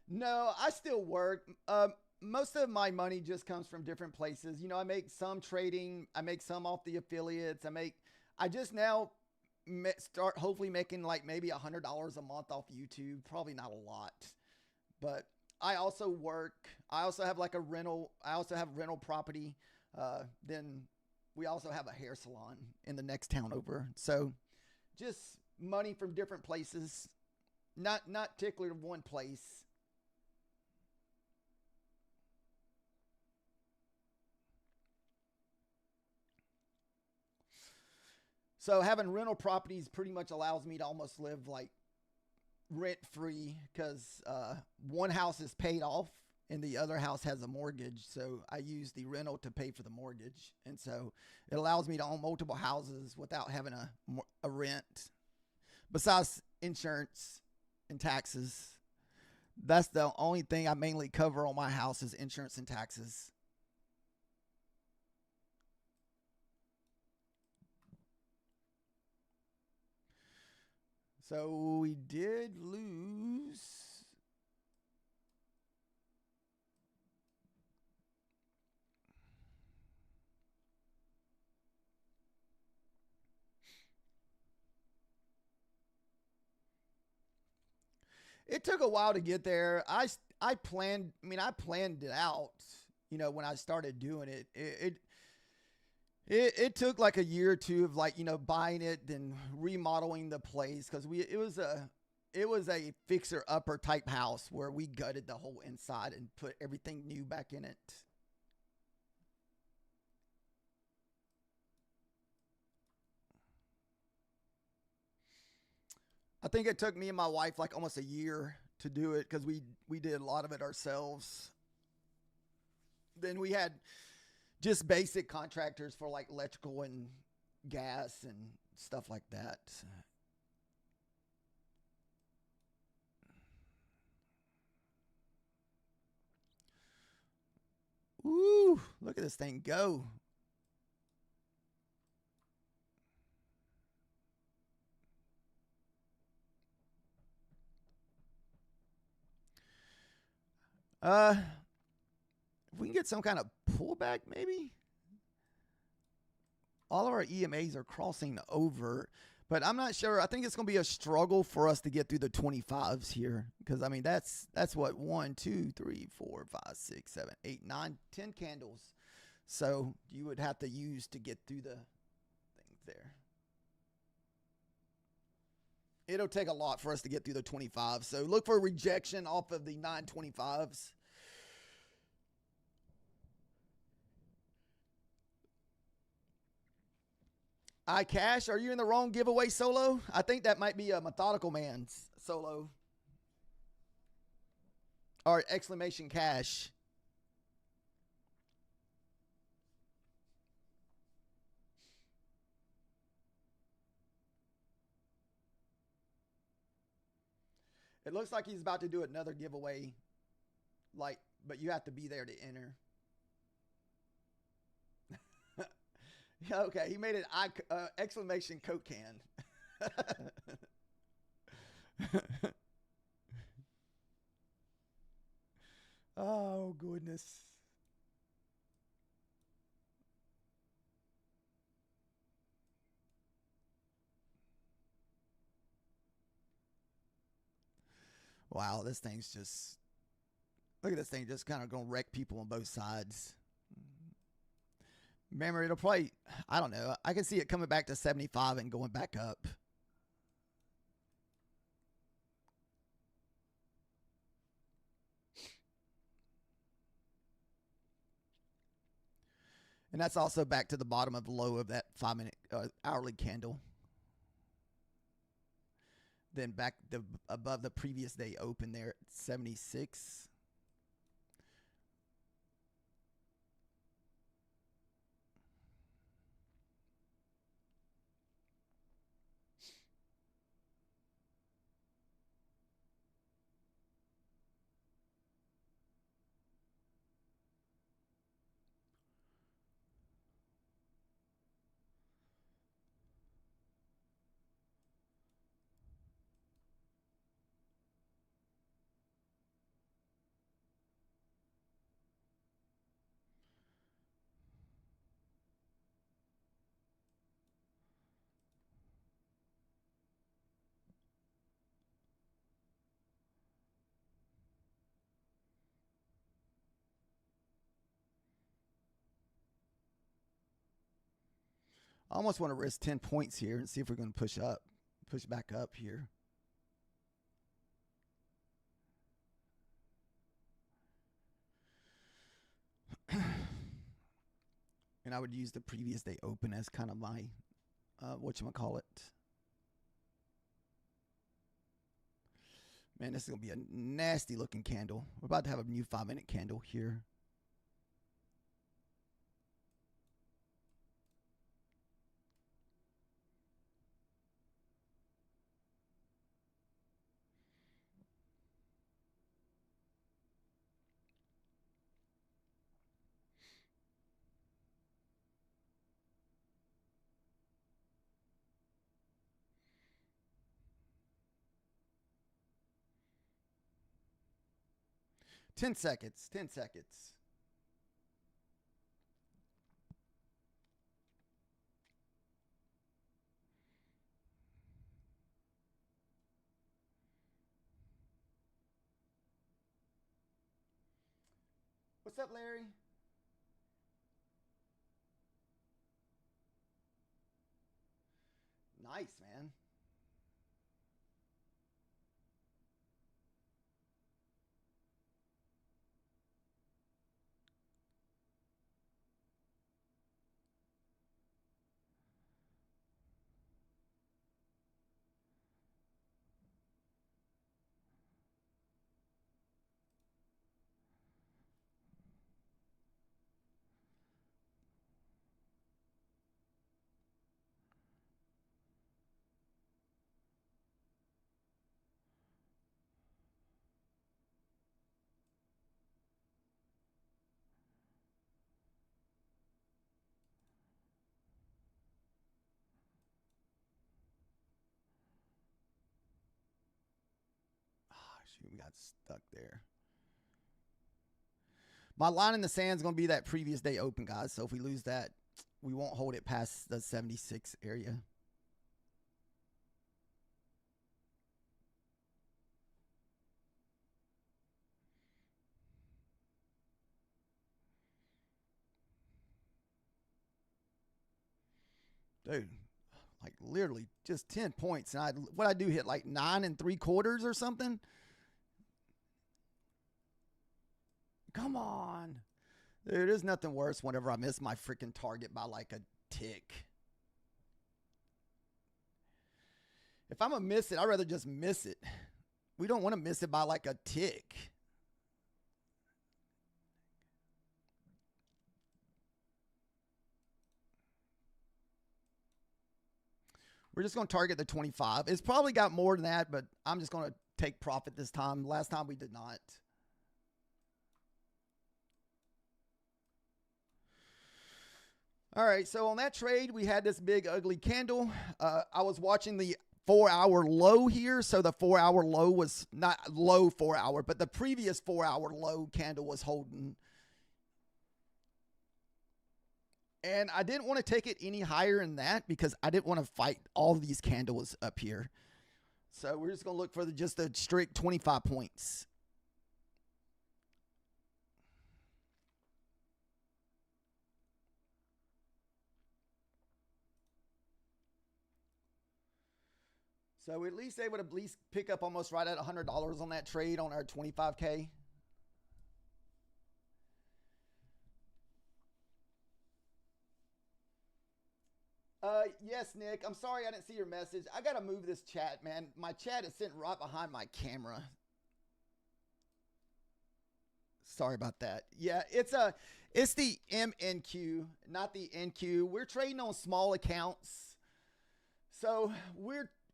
Speaker 1: No, I still work. Most of my money just comes from different places. You know, I make some trading. I make some off the affiliates. I just now start hopefully making like maybe $100 a month off YouTube. Probably not a lot, but I also work. I also have like a rental. I also have rental property. Then we also have a hair salon in the next town over. So just money from different places. Not particular to one place. So having rental properties pretty much allows me to almost live like rent free because one house is paid off and the other house has a mortgage. So I use the rental to pay for the mortgage. And so it allows me to own multiple houses without having a rent. Besides insurance and taxes, that's the only thing I mainly cover on my house is insurance and taxes. So we did lose. It took a while to get there. I planned. I mean, I planned it out. You know, when I started doing it, it took like a year or two of like buying it, then remodeling the place because we it was a fixer upper type house where we gutted the whole inside and put everything new back in it. I think it took me and my wife like almost a year to do it because we did a lot of it ourselves. Then we had just basic contractors for like electrical and gas and stuff like that. Ooh, look at this thing go. Uh, if we can get some kind of pullback, maybe. All of our EMAs are crossing over, but I'm not sure. I think it's going to be a struggle for us to get through the 25s here because I mean that's what 1, 2, 3, 4, 5, 6, 7, 8, 9, 10 candles. So you would have to use to get through the things there. It'll take a lot for us to get through the 25. So look for rejection off of the 925s. iCash, are you in the wrong giveaway solo? I think that might be a Methodical Man's solo. Or exclamation cash. It looks like he's about to do another giveaway, like, but you have to be there to enter. Okay, he made an exclamation Coke can. Oh goodness. Wow, this thing's just look at this thing just kind of gonna wreck people on both sides. Remember, it'll probably I don't know. I can see it coming back to 75 and going back up. And that's also back to the bottom of the low of that 5 minute hourly candle. Then back above the previous day open there at 76. I almost want to risk 10 points here and see if we're going to push back up here. And I would use the previous day open as kind of my, whatchamacallit. Man, this is going to be a nasty looking candle. We're about to have a new 5 minute candle here. 10 seconds. 10 seconds. What's up, Larry? Nice, man. Shoot, we got stuck there. My line in the sand is going to be that previous day open, guys. So if we lose that, we won't hold it past the 76 area. Dude, like literally just 10 points. And what I do, hit like 9 3/4 or something? Come on. Dude, there's nothing worse whenever I miss my freaking target by like a tick. If I'm going to miss it, I'd rather just miss it. We don't want to miss it by like a tick. We're just going to target the 25. It's probably got more than that, but I'm just going to take profit this time. Last time we did not. All right, so on that trade, we had this big ugly candle. I was watching the 4-hour low here. So the 4-hour low was not low 4-hour, but the previous 4-hour low candle was holding. And I didn't want to take it any higher than that because I didn't want to fight all these candles up here. So we're just going to look for just a strict 25 points. So we at least able to pick up almost right at $100 on that trade on our 25K. Yes, Nick. I'm sorry I didn't see your message. I gotta move this chat, man. My chat is sitting right behind my camera. Sorry about that. Yeah, it's the MNQ, not the NQ. We're trading on small accounts. So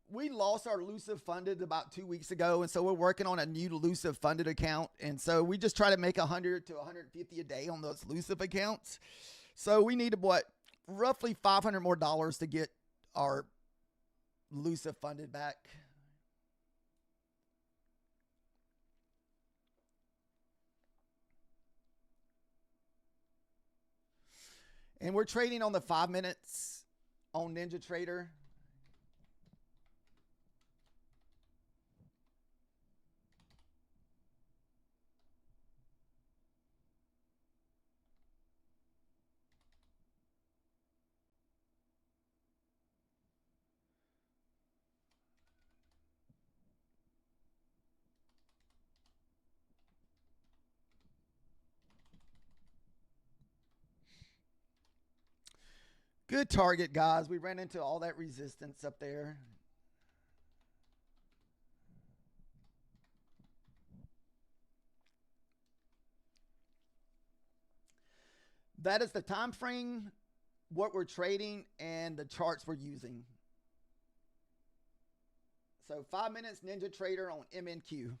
Speaker 1: we lost our Lucid funded about 2 weeks ago, and so we're working on a new Lucid funded account. And so we just try to make 100 to 150 a day on those Lucid accounts. So we need roughly $500 more to get our Lucid funded back. And we're trading on the 5 minutes on NinjaTrader. Good target, guys. We ran into all that resistance up there. That is the time frame, what we're trading, and the charts we're using. So 5 minutes NinjaTrader on MNQ.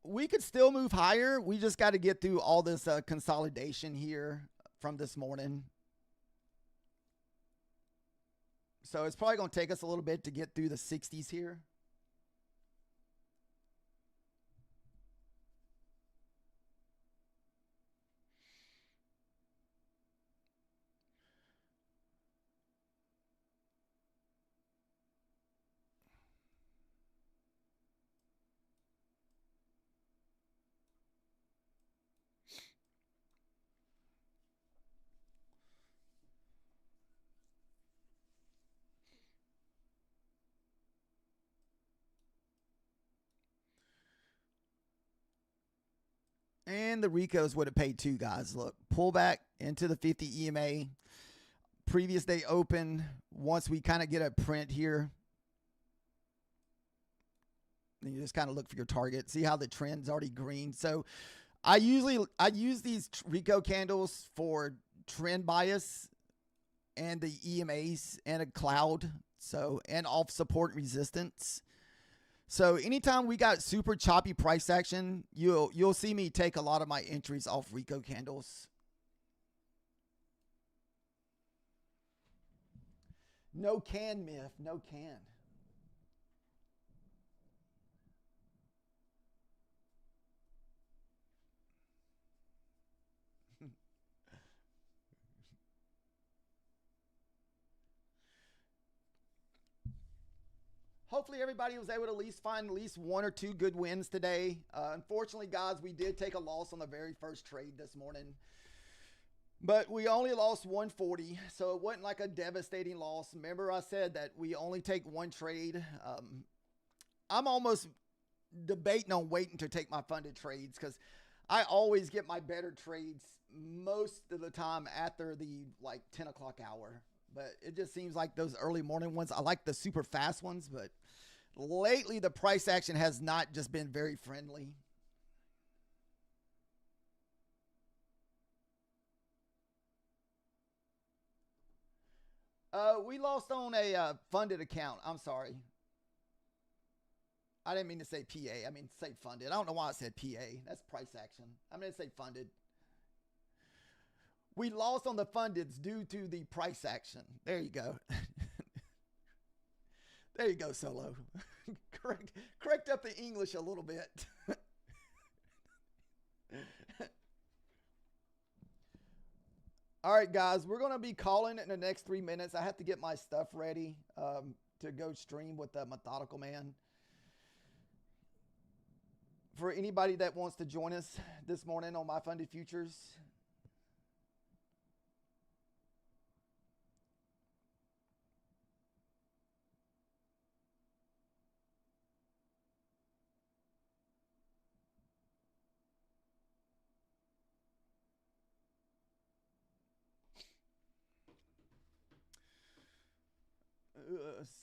Speaker 1: We could still move higher. We just got to get through all this consolidation here. from this morning. So it's probably going to take us a little bit to get through the 60s here. And the Ricos would have paid too, guys. Look, pull back into the 50 EMA. Previous day open. Once we kind of get a print here, then you just kind of look for your target. See how the trend's already green. So I use these Rico candles for trend bias and the EMAs and a cloud. So, and off support resistance. So anytime we got super choppy price action, you'll see me take a lot of my entries off Rico candles. No can myth, no can. Hopefully everybody was able to at least find at least one or two good wins today. Unfortunately, guys, we did take a loss on the very first trade this morning. But we only lost 140, so it wasn't like a devastating loss. Remember I said that we only take one trade. I'm almost debating on waiting to take my funded trades because I always get my better trades most of the time after the like 10 o'clock hour. But it just seems like those early morning ones, I like the super fast ones, but lately the price action has not just been very friendly. We lost on a funded account. I'm sorry. I didn't mean to say PA. I mean say funded. I don't know why I said PA. That's price action. I'm going to say funded. We lost on the fundeds due to the price action. There you go. There you go, Solo. correct up the English a little bit. All right, guys, we're going to be calling in the next 3 minutes. I have to get my stuff ready to go stream with the Methodical Man. For anybody that wants to join us this morning on My Funded Futures,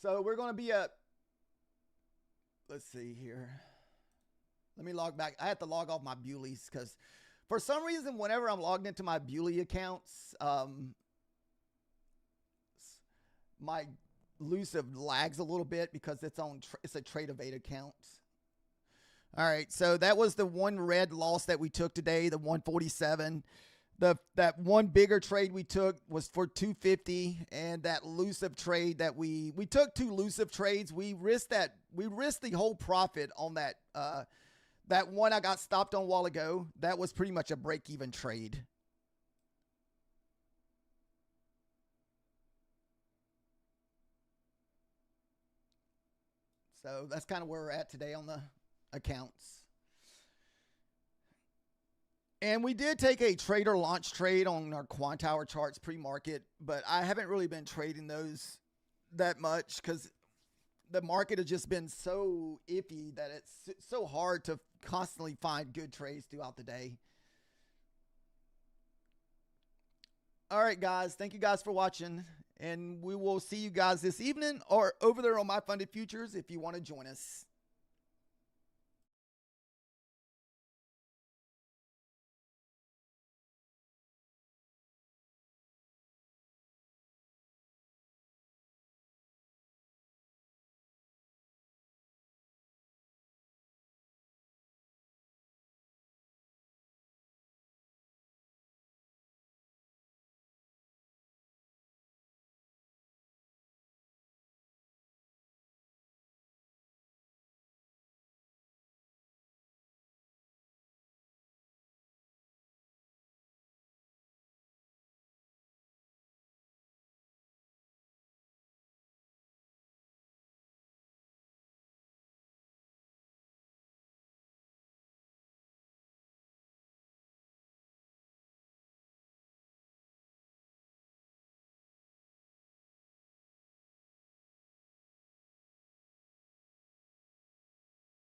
Speaker 1: so we're going to be at, let's see here. Let me log back. I have to log off my Bewley's because for some reason, whenever I'm logged into my Bewley accounts, my Lucid lags a little bit because it's a Trade-Evade account. All right, so that was the one red loss that we took today, the 147. That one bigger trade we took was for 250, and that Lucid trade that we took two Lucid trades. We risked the whole profit on that one I got stopped on a while ago. That was pretty much a break-even trade. So that's kind of where we're at today on the accounts. And we did take a trader launch trade on our Quantower charts pre-market, but I haven't really been trading those that much because the market has just been so iffy that it's so hard to constantly find good trades throughout the day. All right, guys. Thank you guys for watching. And we will see you guys this evening or over there on My Funded Futures if you want to join us.